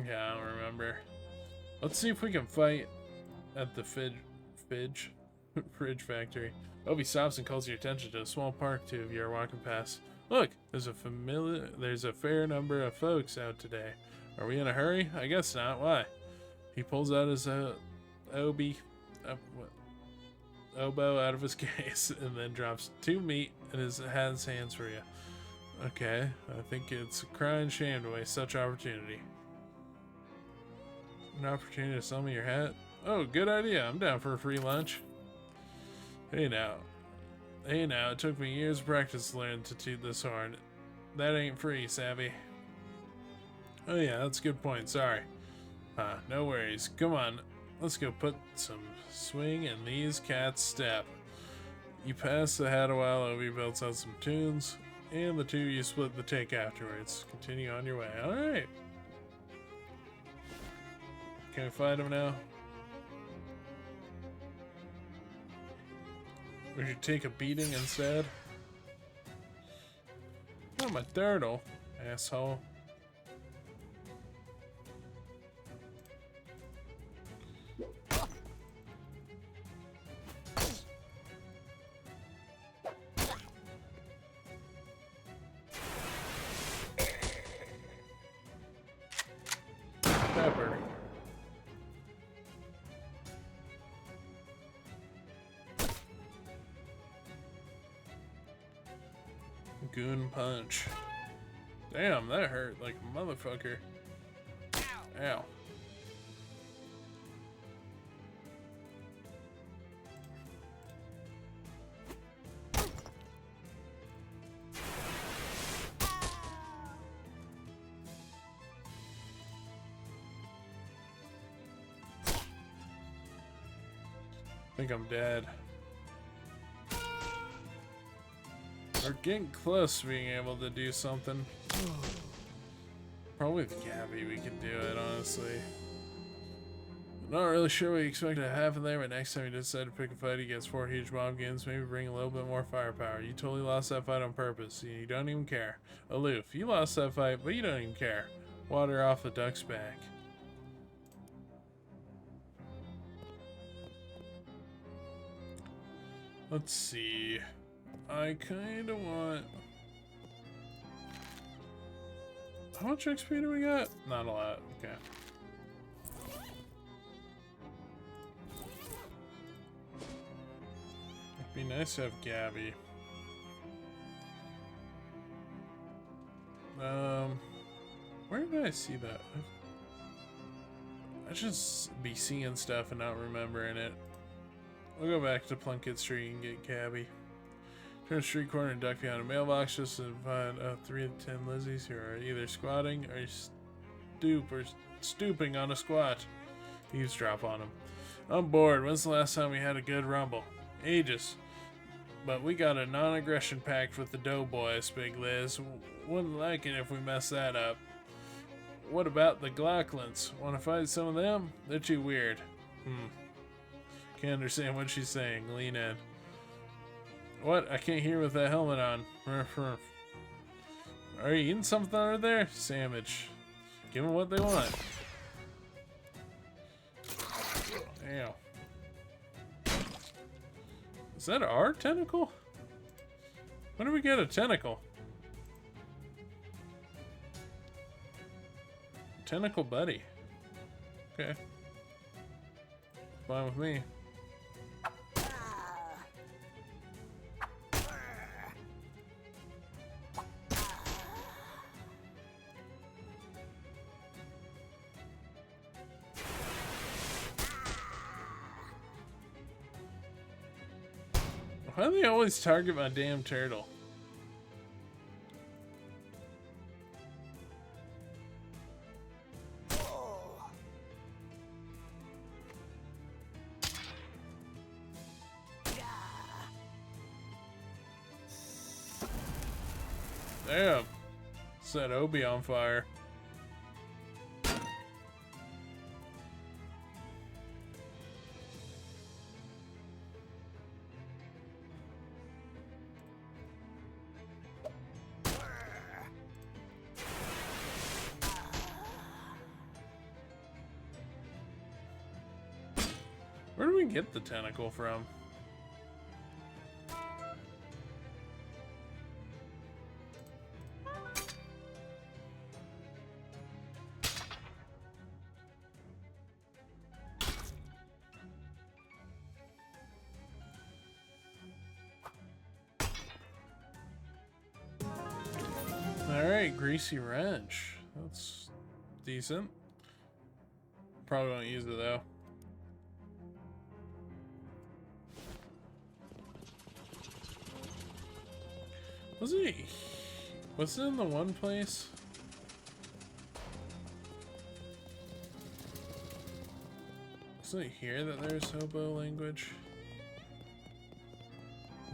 Yeah, I don't remember. Let's see if we can fight at the fridge factory. Obi stops and calls your attention to a small park two of you are walking past. Look, there's a fair number of folks out today. Are we in a hurry? I guess not. Why? He pulls out his oboe out of his case and then drops 2 meat in his hands for you. Okay, I think it's a crying shame to waste such opportunity. An opportunity to sell me your hat? Oh, good idea. I'm down for a free lunch. Hey now. Hey now, it took me years of practice to learn to toot this horn. That ain't free, savvy. Oh yeah, that's a good point, sorry. No worries. Come on, let's go put some swing in these cats' step. You pass the hat a while over your belts out some tunes, and the two you split the take afterwards. Continue on your way. Alright. Can we fight him now? Or should you take a beating instead? Oh, my turtle, asshole. Pepper. Goon punch. Damn, that hurt like a motherfucker. Ow. I think I'm dead. We're getting close to being able to do something. Probably with Gabby we can do it, honestly. Not really sure what you expect to happen there, but next time you decide to pick a fight against 4 huge mob games, maybe bring a little bit more firepower. You totally lost that fight on purpose. You don't even care. Aloof, you lost that fight, but you don't even care. Water off the duck's back. Let's see. I kinda want... How much XP do we got? Not a lot, okay. It'd be nice to have Gabby. Where did I see that? I should be seeing stuff and not remembering it. We'll go back to Plunkett Street and get Gabby. Turn the street corner and duck behind a mailbox just to find 3 of 10 Lizzies who are either squatting or stooping on a squat. Eavesdrop on them. I'm bored. When's the last time we had a good rumble? Ages. But we got a non-aggression pact with the Doughboys, Big Liz. Wouldn't like it if we mess that up. What about the Glocklins? Want to fight some of them? They're too weird. Can't understand what she's saying. Lean in. What? I can't hear with that helmet on. Are you eating something under there? Sandwich. Give them what they want. Ow. Is that our tentacle? When do we get a tentacle? Tentacle buddy. Okay. Fine with me. Why do they always target my damn turtle? Damn. Set Obi on fire. Where do we get the tentacle from? Alright, greasy wrench. That's decent. Probably won't use it though. Was it? Was it in the one place? Is it here that there's hobo language?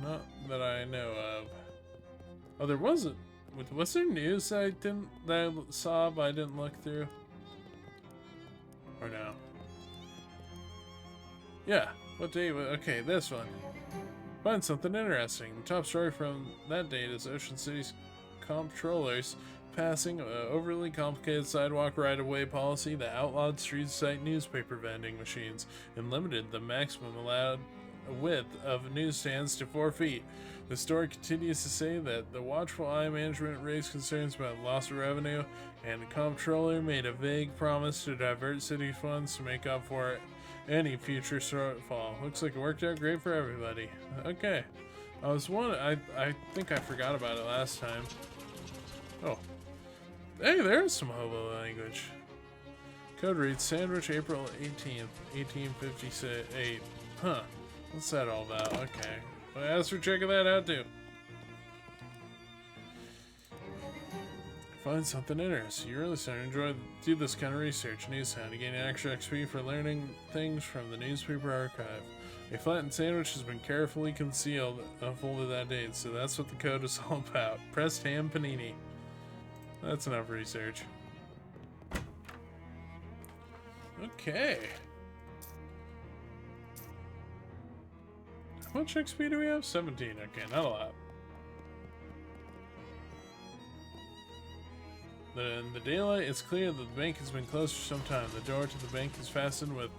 Not that I know of. Oh, there wasn't. Was there news that I saw but I didn't look through? Or no? Yeah. What day? Okay, this one. Find something interesting. The top story from that date is Ocean City's comptrollers passing an overly complicated sidewalk right-of-way policy that outlawed street-side newspaper vending machines and limited the maximum allowed width of newsstands to 4 feet. The story continues to say that the watchful eye management raised concerns about loss of revenue, and the comptroller made a vague promise to divert city funds to make up for any future shortfall. Looks like it worked out great for everybody. Okay. I think I forgot about it last time. Oh. Hey, there's some hobo language. Code reads Sandwich, April 18th, 1858. Huh. What's that all about? Okay. Well, as for checking that out too. Find something interesting. You really start to enjoy do this kind of research. Newshound. You gain extra XP for learning things from the newspaper archive. A flattened sandwich has been carefully concealed unfolded that date, so that's what the code is all about. Pressed ham panini. That's enough research. Okay. How much XP do we have? 17. Okay, not a lot. In the daylight, it's clear that the bank has been closed for some time. The door to the bank is fastened with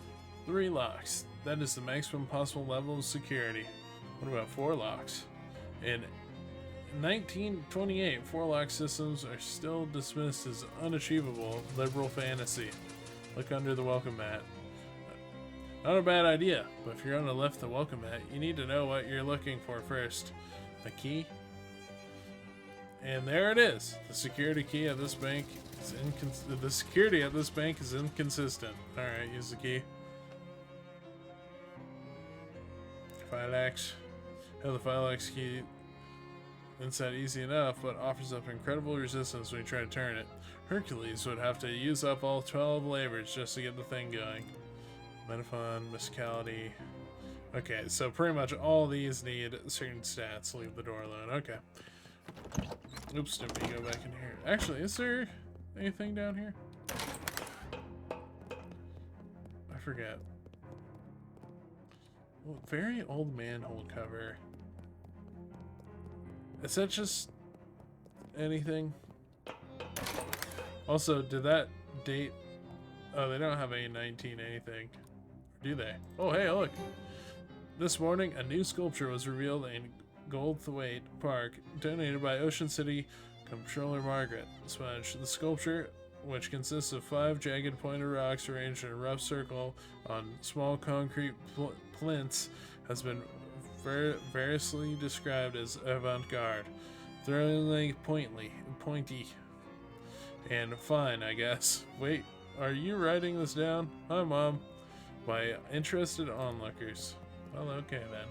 3 locks. That is the maximum possible level of security. What about 4 locks? In 1928, 4-lock systems are still dismissed as unachievable liberal fantasy. Look under the welcome mat. Not a bad idea, but if you're going to lift the welcome mat, you need to know what you're looking for first. A key? And there it is. The security key at this bank is inconsistent. All right, use the key. Philax. Have the Philax key inside easy enough, but offers up incredible resistance when you try to turn it. Hercules would have to use up all 12 labors just to get the thing going. Metaphon, Musicality. Okay, so pretty much all these need certain stats. Leave the door alone. Okay. Oops, didn't we go back in here? Actually, is there anything down here? I forget. Well, very old manhole cover. Is that just anything? Also, did that date... Oh, they don't have a 19 anything. Do they? Oh, hey, look. This morning, a new sculpture was revealed in Goldthwaite Park, donated by Ocean City Comptroller Margaret Sponge. The sculpture, which consists of 5 jagged pointed rocks arranged in a rough circle on small concrete plinths, has been variously described as avant-garde, thrillingly pointy, and fine, I guess. Wait, are you writing this down? Hi, Mom. By interested onlookers. Well, okay then.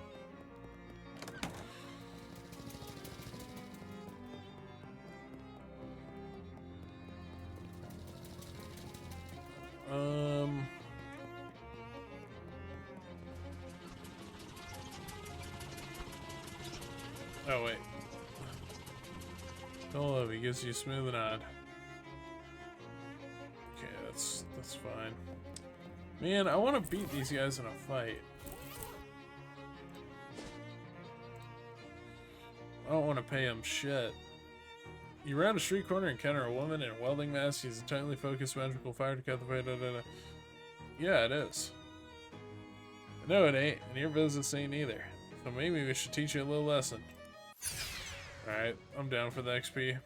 Oh wait. Oh, he gives you a smooth nod. Okay, that's fine. Man, I want to beat these guys in a fight. I don't want to pay them shit. You round a street corner and encounter a woman in a welding mask. She's a tightly focused magical fire to cut the fire. Yeah, it is. No, it ain't, and your business ain't either. So maybe we should teach you a little lesson. Alright, I'm down for the XP.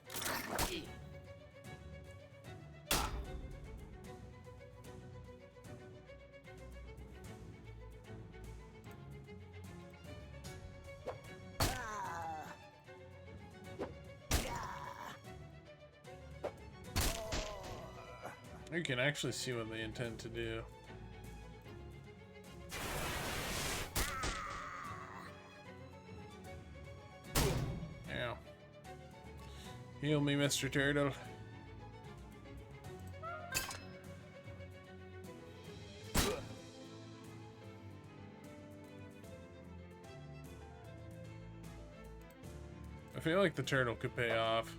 You can actually see what they intend to do. Ow. Heal me, Mr. Turtle. I feel like the turtle could pay off.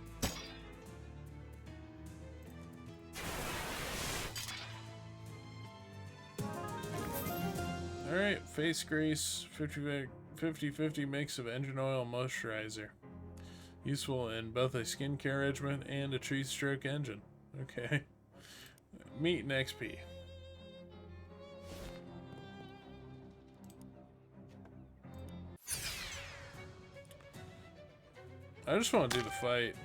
Alright, face grease, 50-50 mix of engine oil moisturizer. Useful in both a skincare regimen and a tree stroke engine. Okay. Meat and XP. I just want to do the fight.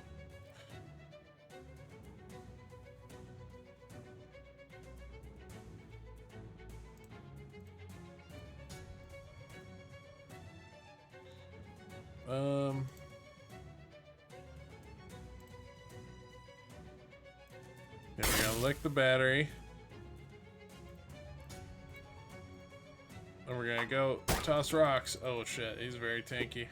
Then we're gonna lick the battery. Then we're gonna go toss rocks. Oh shit, he's very tanky.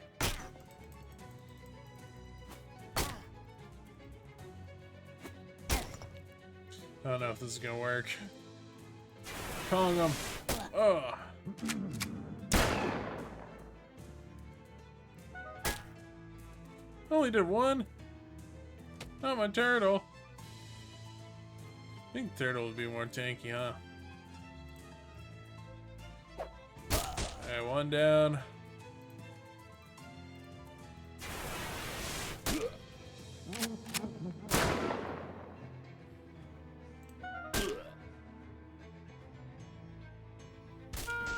I don't know if this is gonna work. Calling him. Oh. Only did one. Not my turtle. I think turtle would be more tanky, huh? Alright, one down.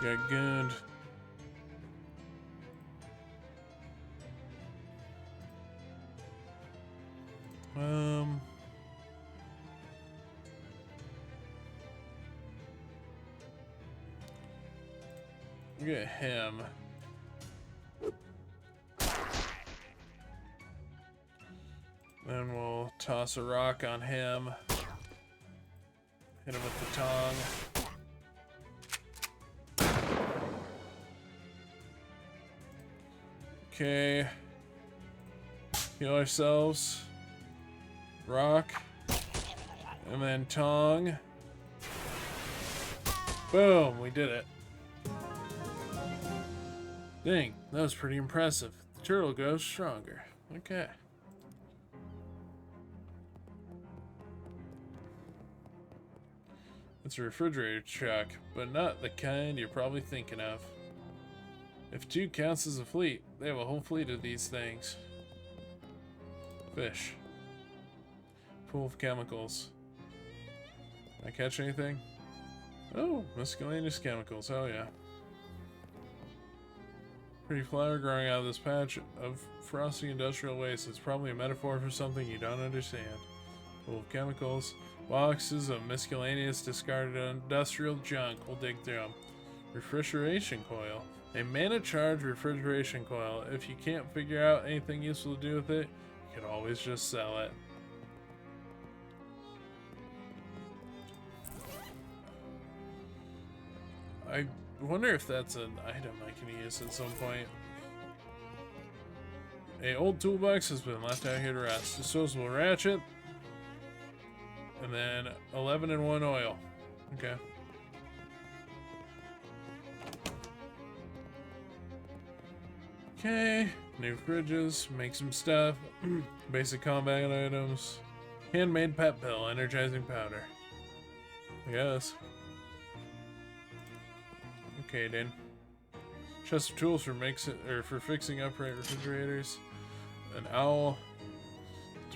Got good. Get him. Then we'll toss a rock on him. Hit him with the tongue. Okay. Heal ourselves. Rock. And then tongue. Boom, we did it. Dang, that was pretty impressive. The turtle goes stronger. Okay. It's a refrigerator truck, but not the kind you're probably thinking of. If 2 counts as a fleet, they have a whole fleet of these things. Fish. Pool of chemicals. Can I catch anything? Oh, miscellaneous chemicals. Oh yeah. Pretty flower growing out of this patch of frosty industrial waste. It's probably a metaphor for something you don't understand. Full of chemicals. Boxes of miscellaneous discarded industrial junk. We'll dig through them. Refrigeration coil. A mana-charged refrigeration coil. If you can't figure out anything useful to do with it, you can always just sell it. I wonder if that's an item I can use at some point. A old toolbox has been left out here to rest. Disposable ratchet. And then 11 and 1 oil. Okay. Okay. New fridges. Make some stuff. Basic combat items. Handmade pet pill. Energizing powder. I guess. Okay, then. Chest of tools for fixing upright refrigerators. An owl.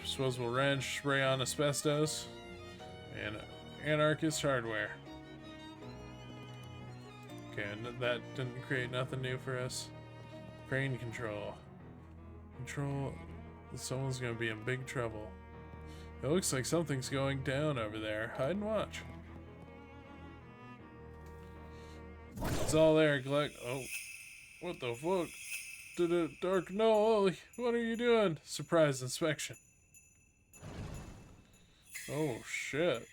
Disposable wrench. Spray on asbestos. And anarchist hardware. Okay, that didn't create nothing new for us. Crane control. Someone's gonna be in big trouble. It looks like something's going down over there. Hide and watch. It's all there, Gleck. Oh, what the fuck? Did it dark? No, Ollie, what are you doing? Surprise inspection. Oh shit.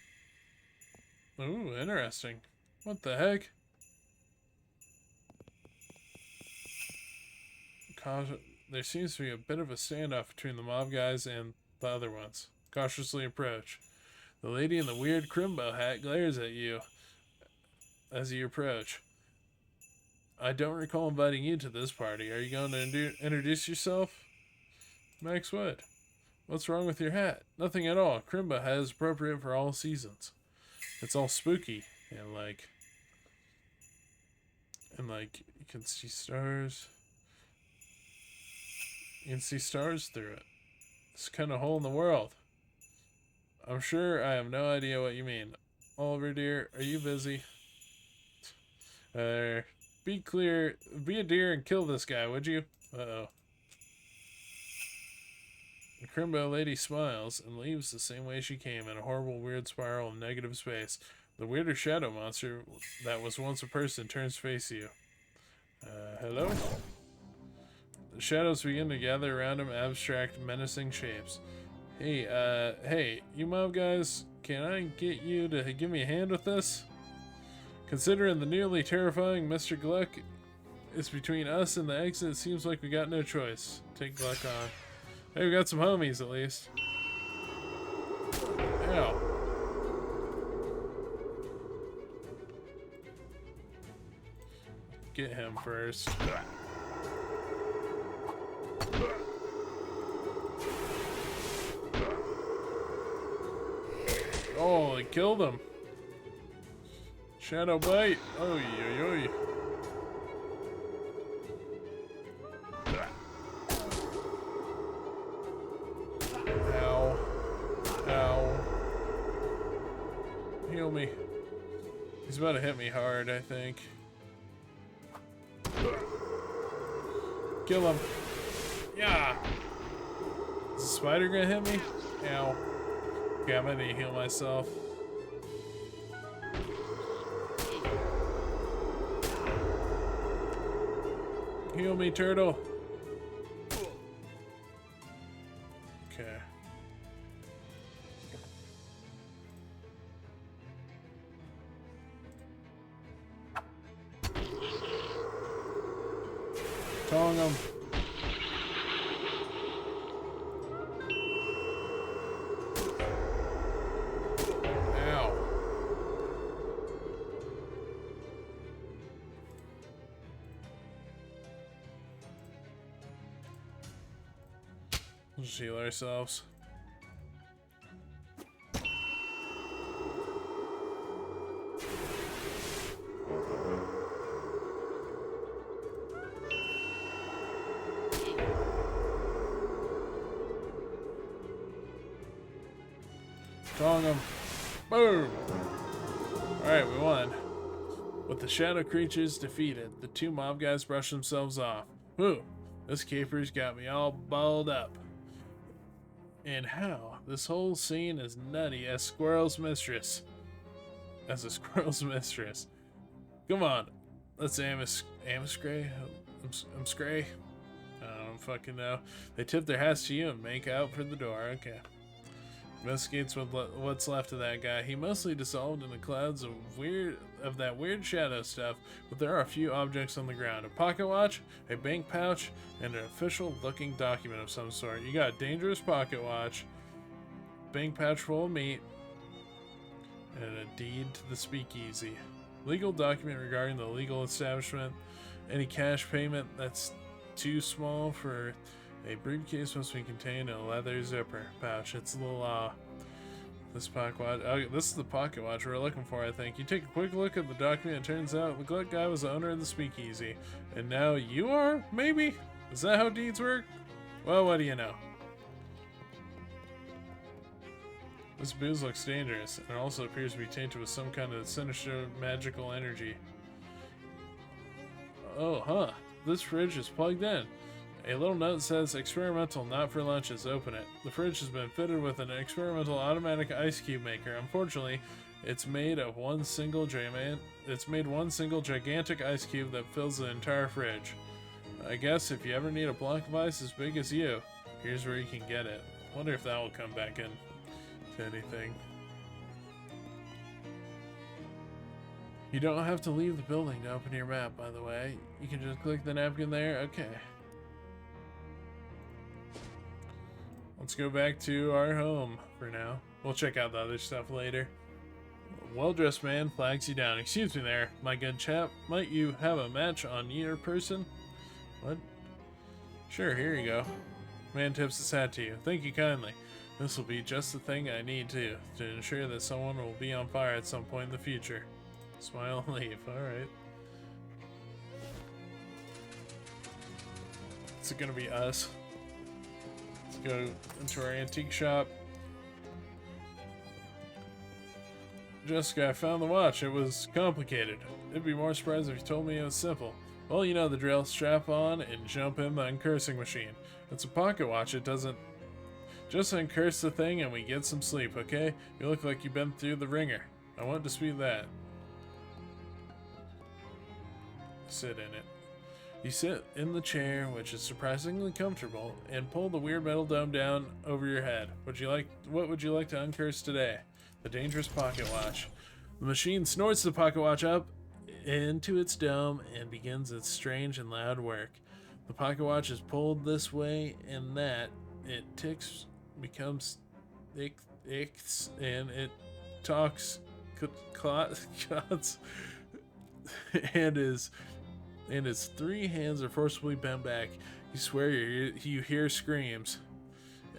Ooh, interesting. What the heck? There seems to be a bit of a standoff between the mob guys and the other ones. Cautiously approach. The lady in the weird crimbo hat glares at you as you approach. I don't recall inviting you to this party. Are you going to introduce yourself? Max Wood. What's wrong with your hat? Nothing at all. Crimbo hat is appropriate for all seasons. It's all spooky and you can see stars. You can see stars through it. It's kind of hole in the world. I'm sure I have no idea what you mean. Oliver, dear, are you busy? Be clear. Be a deer and kill this guy, would you? Uh-oh. The Crimbo lady smiles and leaves the same way she came, in a horrible, weird spiral of negative space. The weirder shadow monster that was once a person turns to face you. Hello? The shadows begin to gather around him, abstract, menacing shapes. Hey, you mob guys, can I get you to give me a hand with this? Considering the nearly terrifying Mr. Gluck is between us and the exit, it seems like we got no choice. Take Gluck on. Hey, we got some homies at least. Ow. Get him first. Oh, they killed him. Shadow bite. Oh, yoy. Ow. Ow. Heal me. He's about to hit me hard, I think. Kill him. Yeah. Is the spider gonna hit me? Ow. Okay, I'm gonna heal myself. Heal me, turtle. Okay. Tong him. Ow. Let's heal ourselves. Tong him. Boom! Alright, we won. With the shadow creatures defeated, the two mob guys brush themselves off. Whew, this caper's got me all balled up. And how? This whole scene is nutty as Squirrel's mistress. As a squirrel's mistress. Come on, let's Amscray? Amscray? I don't fucking know. They tip their hats to you and make out for the door. Okay. Investigates what's left of that guy. He mostly dissolved in the clouds of that weird shadow stuff, but there are a few objects on the ground. A pocket watch, a bank pouch, and an official-looking document of some sort. You got a dangerous pocket watch, bank pouch full of meat, and a deed to the speakeasy. Legal document regarding the legal establishment. Any cash payment that's too small for a briefcase must be contained in a leather zipper pouch. It's the law. This pocket watch. Oh, this is the pocket watch we're looking for, I think. You take a quick look at the document. It turns out the Gluck guy was the owner of the speakeasy. And now you are? Maybe? Is that how deeds work? Well, what do you know? This booze looks dangerous, and it also appears to be tainted with some kind of sinister magical energy. Oh, huh. This fridge is plugged in. A little note says, experimental, not for lunches, open it. The fridge has been fitted with an experimental automatic ice cube maker. Unfortunately, it's made one single gigantic ice cube that fills the entire fridge. I guess if you ever need a block of ice as big as you, here's where you can get it. Wonder if that will come back in to anything. You don't have to leave the building to open your map, by the way. You can just click the napkin there. Okay. Let's go back to our home for now. We'll check out the other stuff later. A well-dressed man flags you down. Excuse me there, my good chap. Might you have a match on your person? What? Sure, here you go. Man tips his hat to you. Thank you kindly. This will be just the thing I need to ensure that someone will be on fire at some point in the future. Smile and leave. Alright. Is it gonna be us? Let's go into our antique shop. Jessica, I found the watch. It was complicated. It'd be more surprised if you told me it was simple. Well, you know the drill. Strap on and jump in the uncursing machine. It's a pocket watch. It doesn't... Just uncurse the thing and we get some sleep, okay? You look like you've been through the ringer. I won't dispute that. Sit in it. You sit in the chair, which is surprisingly comfortable, and pull the weird metal dome down over your head. What would you like to uncurse today? The dangerous pocket watch. The machine snorts the pocket watch up into its dome and begins its strange and loud work. The pocket watch is pulled this way and that. It ticks, becomes icks, and it talks, cuts, and its three hands are forcibly bent back. You swear you hear screams,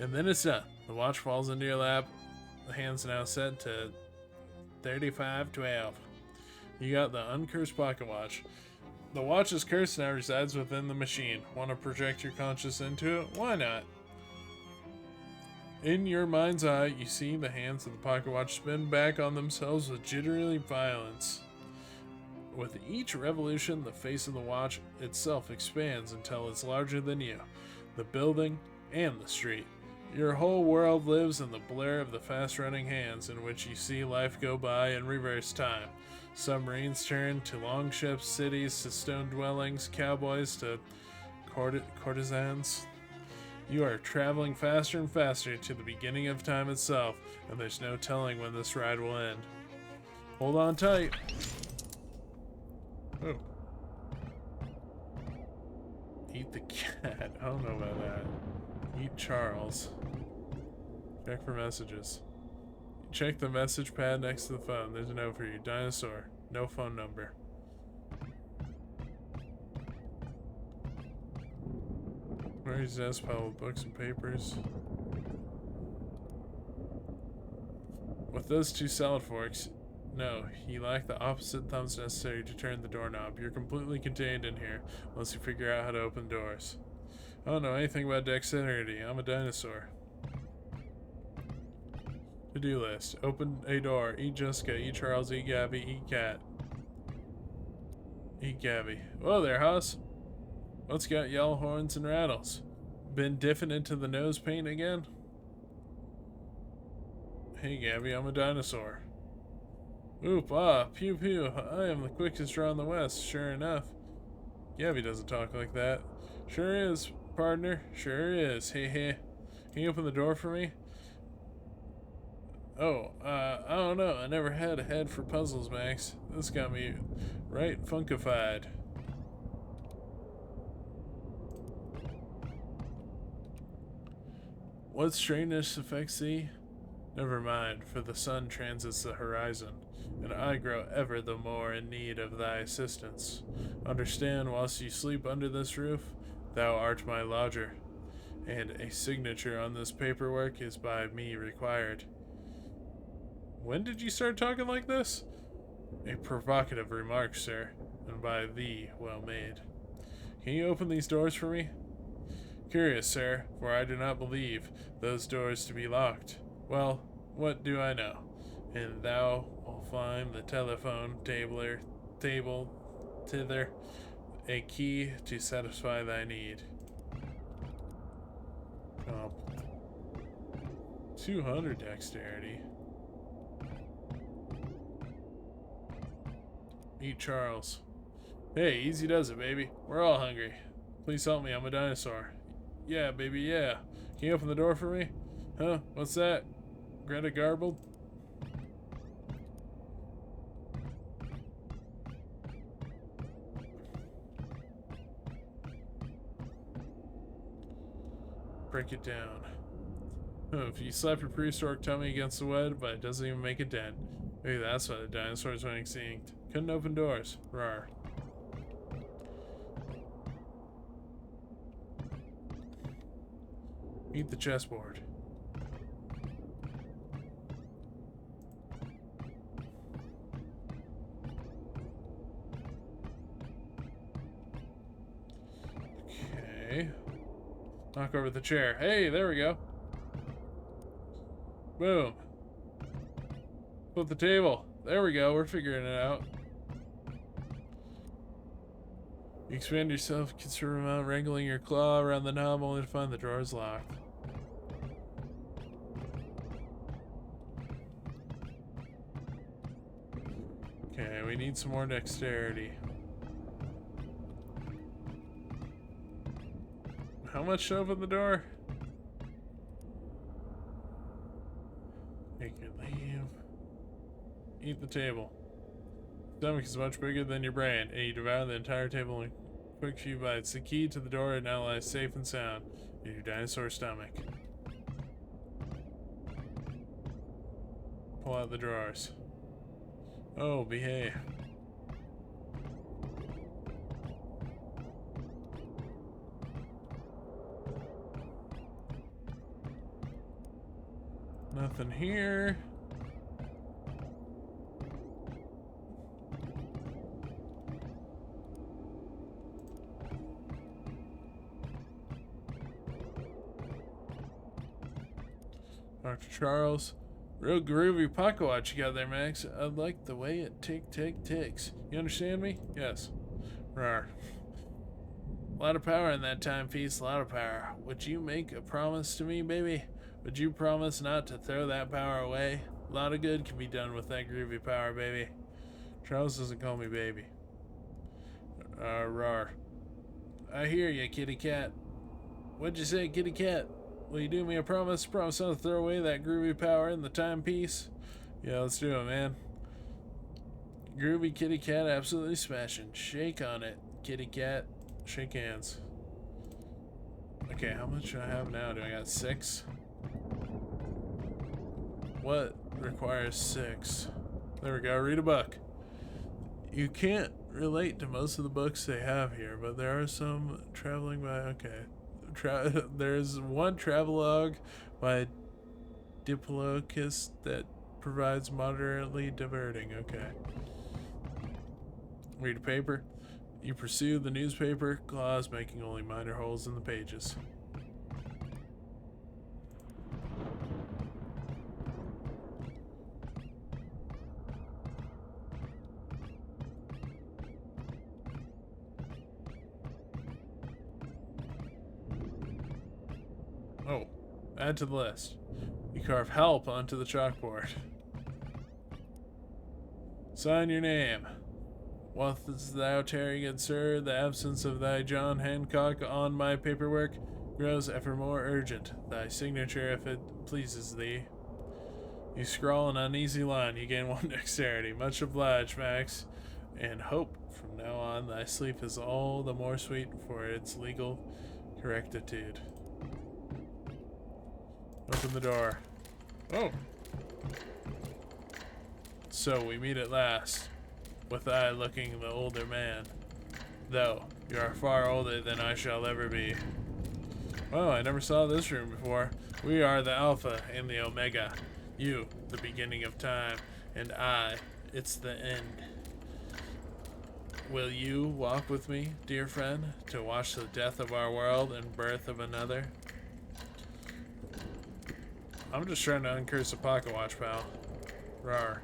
and then it's done. The watch falls into your lap. The hand's now set to 3512. You got the uncursed pocket watch. The watch's curse now resides within the machine. Want to project your conscience into it? Why not? In your mind's eye, you see the hands of the pocket watch spin back on themselves with jittery violence. With each revolution, the face of the watch itself expands until it's larger than you, the building, and the street. Your whole world lives in the blur of the fast-running hands in which you see life go by in reverse time. Submarines turn to longships, cities to stone dwellings, cowboys to courtesans. You are traveling faster and faster to the beginning of time itself, and there's no telling when this ride will end. Hold on tight. Oh. Eat the cat. I don't know about that. Eat Charles. Check for messages. Check the message pad next to the phone. There's a note for you. Dinosaur. No phone number. Where's his desk pile with books and papers? With those two salad forks, no, you lack the opposite thumbs necessary to turn the doorknob. You're completely contained in here, unless you figure out how to open doors. I don't know anything about dexterity. I'm a dinosaur. To-do list. Open a door. Eat Jessica. Eat Charles. Eat Gabby. Eat Cat. Eat Gabby. Whoa there, Hoss. What's got yellow horns and rattles? Been diffing into the nose paint again? Hey Gabby, I'm a dinosaur. Oop, ah, pew pew. I am the quickest draw in the West, sure enough. Gabby doesn't talk like that. Sure is, partner. Sure is. Hey, hey. Can you open the door for me? Oh, I don't know. I never had a head for puzzles, Max. This got me right funkified. What strangeness affects thee? Never mind, for the sun transits the horizon, and I grow ever the more in need of thy assistance. Understand, whilst you sleep under this roof, thou art my lodger, and a signature on this paperwork is by me required. When did you start talking like this? A provocative remark, sir, and by thee well made. Can you open these doors for me? Curious, sir, for I do not believe those doors to be locked. Well, what do I know? And thou will find the telephone table thither, a key to satisfy thy need. 200 dexterity. Eat Charles. Hey, easy does it, baby. We're all hungry. Please help me, I'm a dinosaur. Yeah, baby, yeah. Can you open the door for me? Huh? What's that? Greta Garbled? Break it down. If you slap your prehistoric tummy against the wood, but it doesn't even make a dent. Maybe that's why the dinosaurs went extinct. Couldn't open doors. Rawr. Eat the chessboard. Okay. Knock over the chair. Hey, there we go. Boom. Flip the table. There we go. We're figuring it out. You expand yourself, considerable amount, wrangling your claw around the knob only to find the drawer is locked. Okay, we need some more dexterity. How much to open the door? Take your leave. Eat the table. Stomach is much bigger than your brain, and you devour the entire table in a quick few bites. The key to the door now lies safe and sound in your dinosaur stomach. Pull out the drawers. Oh, behave. Nothing here. Dr. Charles. Real groovy pocket watch you got there, Max. I like the way it ticks. You understand me? Yes. Rawr. A lot of power in that timepiece, a lot of power. Would you make a promise to me, baby? Would you promise not to throw that power away? A lot of good can be done with that groovy power, baby. Charles doesn't call me baby. Rawr. I hear you, kitty cat. What'd you say, kitty cat? Will you do me a promise? Promise not to throw away that groovy power in the timepiece? Yeah, let's do it, man. Groovy kitty cat, absolutely smashing. Shake on it, kitty cat. Shake hands. Okay, how much do I have now? Do I got 6? What requires 6? There we go, read a book. You can't relate to most of the books they have here, but there are some traveling by, okay. There's one travelogue by Diplodocus that provides moderately diverting. Okay. Read a paper. You pursue the newspaper, claws making only minor holes in the pages. Oh, add to the list. You carve help onto the chalkboard. Sign your name. Wouldst thou tarry, good sir? The absence of thy John Hancock on my paperwork grows ever more urgent. Thy signature, if it pleases thee. You scrawl an uneasy line. You gain 1 dexterity. Much obliged, Max. And hope from now on thy sleep is all the more sweet for its legal correctitude. Open the door. Oh. So we meet at last, with I looking the older man, though you are far older than I shall ever be. Oh, I never saw this room before. We are the Alpha and the Omega. You, the beginning of time, and I, it's the end. Will you walk with me, dear friend, to watch the death of our world and birth of another? I'm just trying to uncurse a pocket watch, pal. Rawr.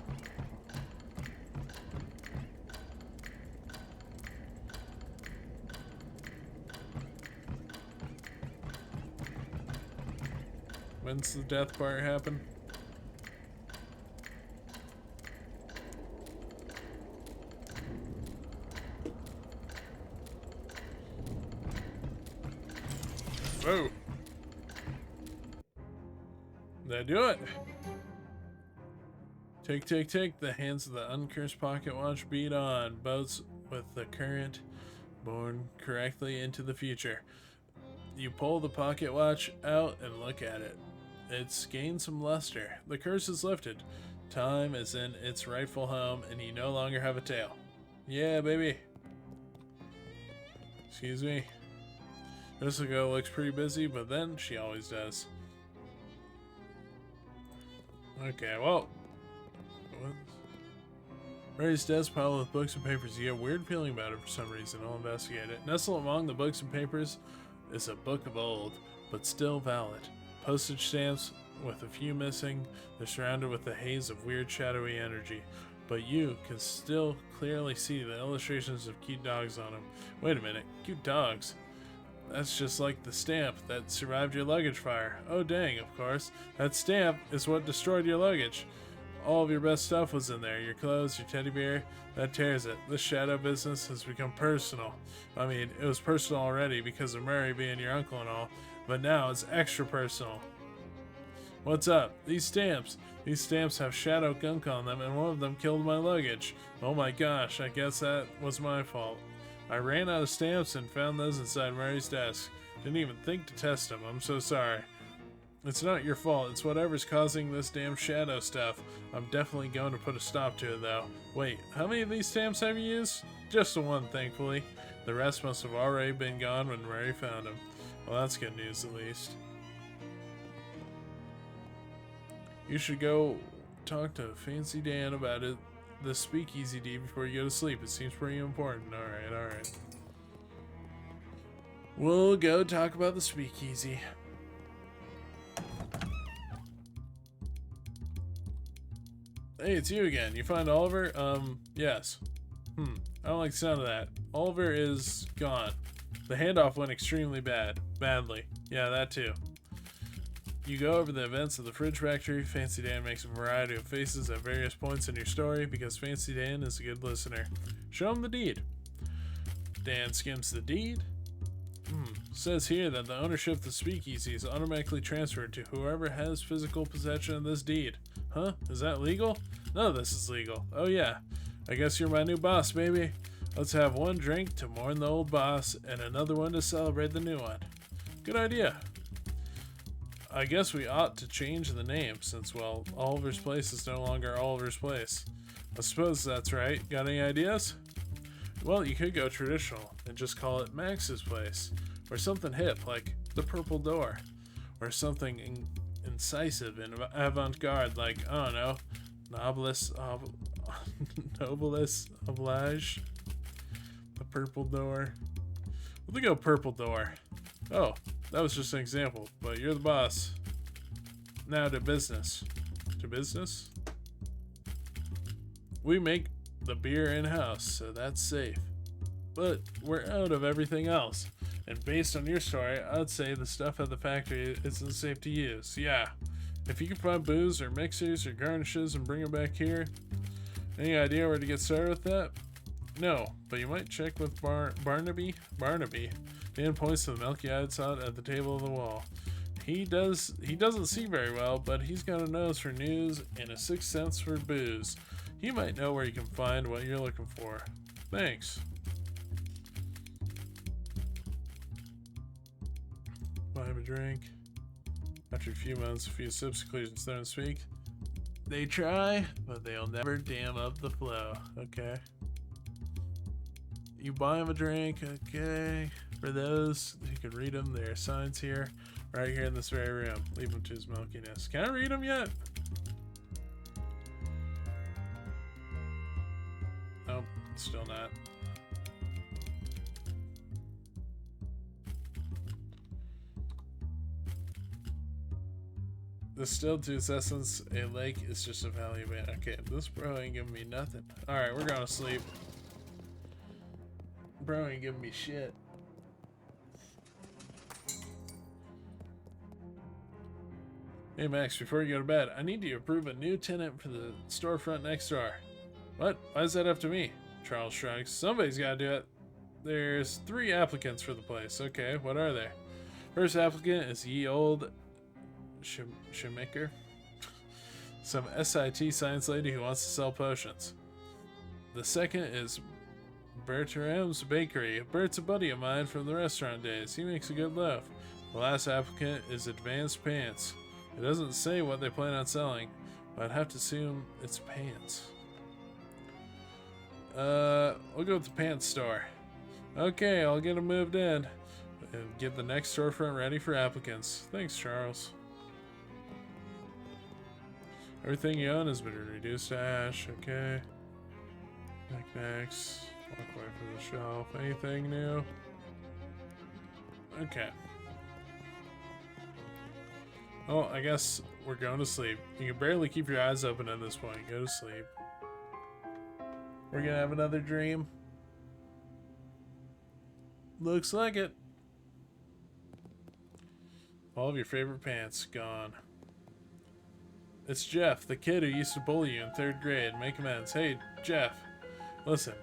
When's the death part happen? Whoa. Did I do it? Take. The hands of the uncursed pocket watch beat on. Boats with the current born correctly into the future. You pull the pocket watch out and look at it. it's gained some luster. The curse is lifted. Time is in its rightful home, and you no longer have a tail. Yeah, baby. Excuse me. Jessica looks pretty busy, but then she always does. Okay, well. Mary's desk piled with books and papers. You get a weird feeling about it for some reason. I'll investigate it. Nestled among the books and papers is a book of old, but still valid. Postage stamps with a few missing. They're surrounded with a haze of weird shadowy energy, but you can still clearly see the illustrations of cute dogs on them. Wait a minute, cute dogs? That's just like the stamp that survived your luggage fire. Oh dang, of course. That stamp is what destroyed your luggage. All of your best stuff was in there. Your clothes, your teddy bear. That tears it. This shadow business has become personal. I mean, it was personal already because of Murray being your uncle and all, but now it's extra personal. What's up? These stamps. These stamps have shadow gunk on them, and one of them killed my luggage. Oh my gosh, I guess that was my fault. I ran out of stamps and found those inside Murray's desk. Didn't even think to test them. I'm so sorry. It's not your fault. It's whatever's causing this damn shadow stuff. I'm definitely going to put a stop to it, though. Wait, how many of these stamps have you used? Just the one, thankfully. The rest must have already been gone when Murray found them. Well, that's good news, at least. You should go talk to Fancy Dan about it, the speakeasy deed before you go to sleep. It seems pretty important. Alright. We'll go talk about the speakeasy. Hey, it's you again. You find Oliver? Yes. I don't like the sound of that. Oliver is gone. The handoff went extremely badly. Yeah, that too. You go over the events of the fridge factory. Fancy Dan makes a variety of faces at various points in your story because Fancy Dan is a good listener. Show him the deed. Dan skims the deed. Says here that the ownership of the speakeasy is automatically transferred to whoever has physical possession of this deed. Huh? Is that legal? None of this is legal. Oh yeah. I guess you're my new boss, baby. Let's have one drink to mourn the old boss and another one to celebrate the new one. Good idea. I guess we ought to change the name since, well, Oliver's Place is no longer Oliver's Place. I suppose that's right. Got any ideas? Well, you could go traditional and just call it Max's Place. Or something hip like the Purple Door. Or something incisive and avant-garde like, I don't know, Nobilis Oblige. The Purple Door. We'll go Purple Door. Oh, that was just an example, but you're the boss. Now to business. To business? We make the beer in-house, so that's safe. But we're out of everything else. And based on your story, I'd say the stuff at the factory isn't safe to use. Yeah. If you can find booze or mixers or garnishes and bring them back here. Any idea where to get started with that? No, but you might check with Barnaby. Dan points to the milky-eyed sot at the table of the wall. He doesn't see very well, but he's got a nose for news and a sixth sense for booze. He might know where you can find what you're looking for. Thanks. Buy him a drink. After a few months, a few sips, conclusions don't speak. They try, but they'll never dam up the flow. Okay. You buy him a drink. Okay. For those who can read them, there are signs here, right here in this very room. Leave him to his milkiness. Can I read them yet? Nope, still not. Distilled to its essence, a lake is just a valley of it. Okay, this bro ain't giving me nothing. Alright, we're going to sleep. Bro ain't giving me shit. Hey Max, before you go to bed, I need you to approve a new tenant for the storefront next door. What? Why is that up to me? Charles shrugs. Somebody's got to do it. There's 3 applicants for the place. Okay, what are they? First applicant is ye old Shemaker, some SIT science lady who wants to sell potions. The second is Bertram's Bakery. Bert's a buddy of mine from the restaurant days. He makes a good loaf. The last applicant is Advanced Pants. It doesn't say what they plan on selling, but I'd have to assume it's pants. We'll go with the pants store. Okay, I'll get them moved in and get the next storefront ready for applicants. Thanks, Charles. Everything you own has been reduced to ash. Okay. Knickknacks. Walk away from the shelf. Anything new? Okay. Oh, I guess we're going to sleep. You can barely keep your eyes open at this point. Go to sleep. We're gonna have another dream. Looks like it. All of your favorite pants gone. It's Jeff, the kid who used to bully you in 3rd grade. Make amends. Hey, Jeff. Listen,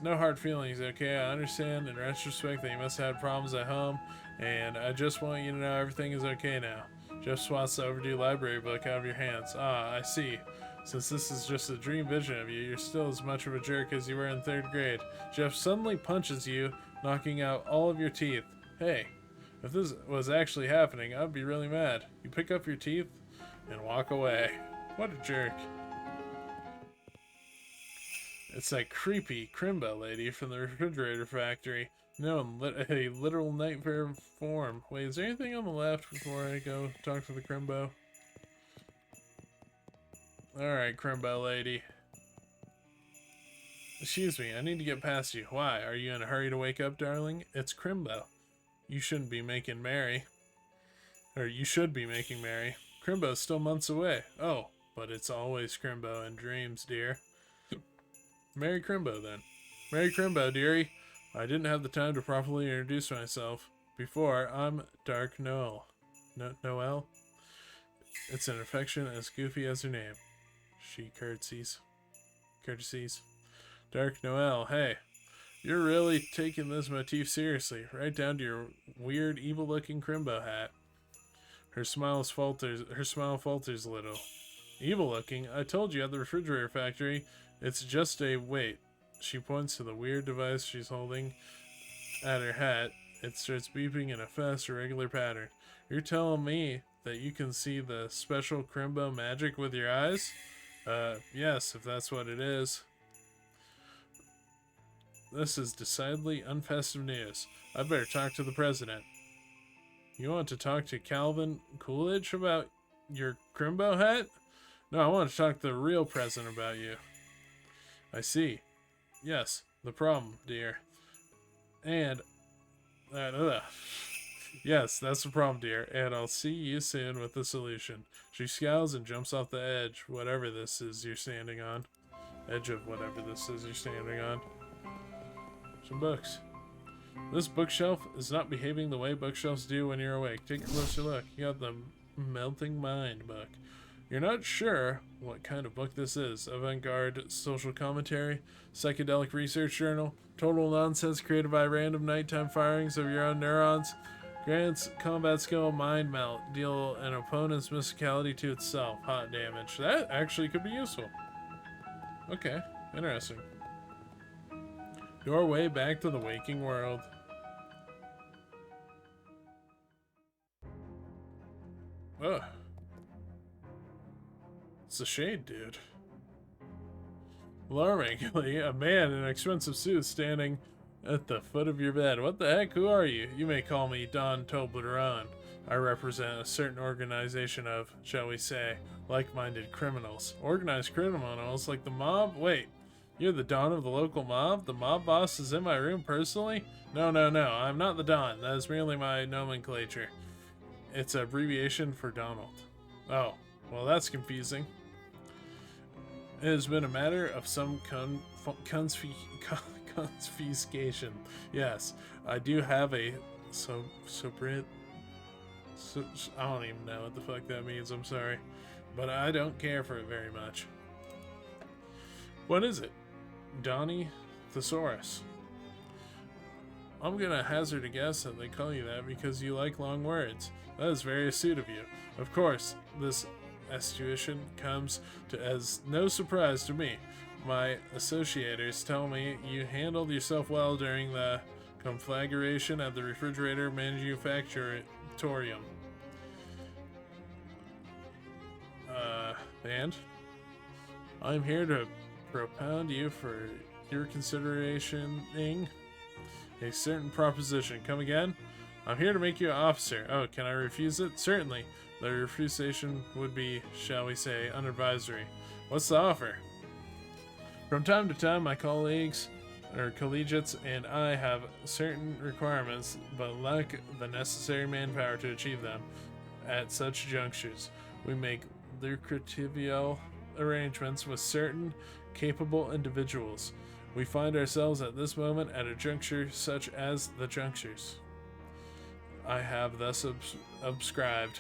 no hard feelings, okay? I understand in retrospect that you must have had problems at home, and I just want you to know everything is okay now. Jeff swats the overdue library book out of your hands. Ah, I see. Since this is just a dream vision of you, you're still as much of a jerk as you were in 3rd grade. Jeff suddenly punches you, knocking out all of your teeth. Hey, if this was actually happening, I'd be really mad. You pick up your teeth and walk away. What a jerk. It's that creepy Crimbo lady from the refrigerator factory. No, in a literal nightmare form. Wait, is there anything on the left before I go talk to the Crimbo? Alright, Crimbo lady. Excuse me, I need to get past you. Why? Are you in a hurry to wake up, darling? It's Crimbo. You shouldn't be making merry. Or you should be making merry. Crimbo's still months away. Oh, but it's always Crimbo in dreams, dear. Merry Crimbo, then. Merry Crimbo, dearie. I didn't have the time to properly introduce myself before. I'm Dark Noel. Noel? It's an affection as goofy as her name. She curtsies. Dark Noel, hey. You're really taking this motif seriously, right down to your weird, evil-looking Crimbo hat. Her smile falters a little. Evil-looking? I told you at the refrigerator factory, it's just a wait. She points to the weird device she's holding at her hat. It starts beeping in a fast, irregular pattern. You're telling me that you can see the special Crimbo magic with your eyes? Yes, if that's what it is. This is decidedly unfestive news. I'd better talk to the president. You want to talk to Calvin Coolidge about your Crimbo hat? No, I want to talk to the real president about you. I see. Yes, the problem, dear. And... Yes, that's the problem, dear, and I'll see you soon with the solution. She scowls and jumps off the edge, whatever this is you're standing on. Edge of whatever this is you're standing on. Some books. This bookshelf is not behaving the way bookshelves do when you're awake. Take a closer look. You got the Melting Mind book. You're not sure what kind of book this is. Avant-garde social commentary, psychedelic research journal, total nonsense created by random nighttime firings of your own neurons. Grants combat skill, mind melt, deal an opponent's mysticality to itself. Hot damage. That actually could be useful. Okay, interesting. Doorway back to the waking world. Ugh. It's a shade, dude. Alarmingly, a man in an expensive suit standing at the foot of your bed. What the heck? Who are you? You may call me Don Toblerone. I represent a certain organization of, shall we say, like-minded criminals. Organized criminals like the mob? Wait, you're the Don of the local mob? The mob boss is in my room personally? No, I'm not the Don. That is merely my nomenclature. It's an abbreviation for Donald. Oh, well that's confusing. It has been a matter of some confiscation. Yes, I do have a I don't even know what the fuck that means, I'm sorry. But I don't care for it very much. What is it? Donnie Thesaurus. I'm gonna hazard a guess that they call you that because you like long words. That is very astute of you. Of course, this situation comes as no surprise to me. My associators tell me you handled yourself well during the conflagration at the refrigerator manufactorium. And I'm here to propound you for your considerationing a certain proposition. Come again? I'm here to make you an officer. Oh, can I refuse it? Certainly. The refusation would be, shall we say, unadvisory. What's the offer? From time to time, my colleagues, or collegiates, and I have certain requirements, but lack the necessary manpower to achieve them. At such junctures, we make lucrative arrangements with certain capable individuals. We find ourselves at this moment at a juncture such as the junctures I have thus subscribed.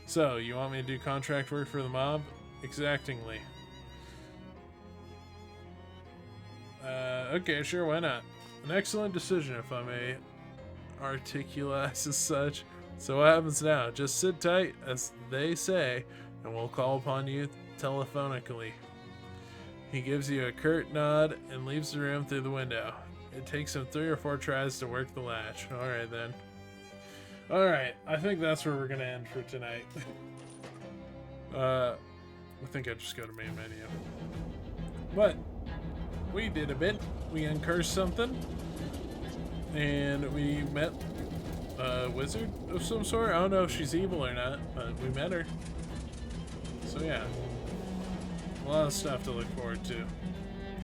So, you want me to do contract work for the mob? Exactingly. Okay, sure, why not? An excellent decision, if I may articulate as such. So what happens now? Just sit tight, as they say, and we'll call upon you telephonically. He gives you a curt nod and leaves the room through the window. It takes him 3 or 4 tries to work the latch. Alright then. Alright, I think that's where we're gonna end for tonight. I think I just go to main menu. But we did a bit. We uncursed something. And we met a wizard of some sort. I don't know if she's evil or not, but we met her. So yeah. A lot of stuff to look forward to.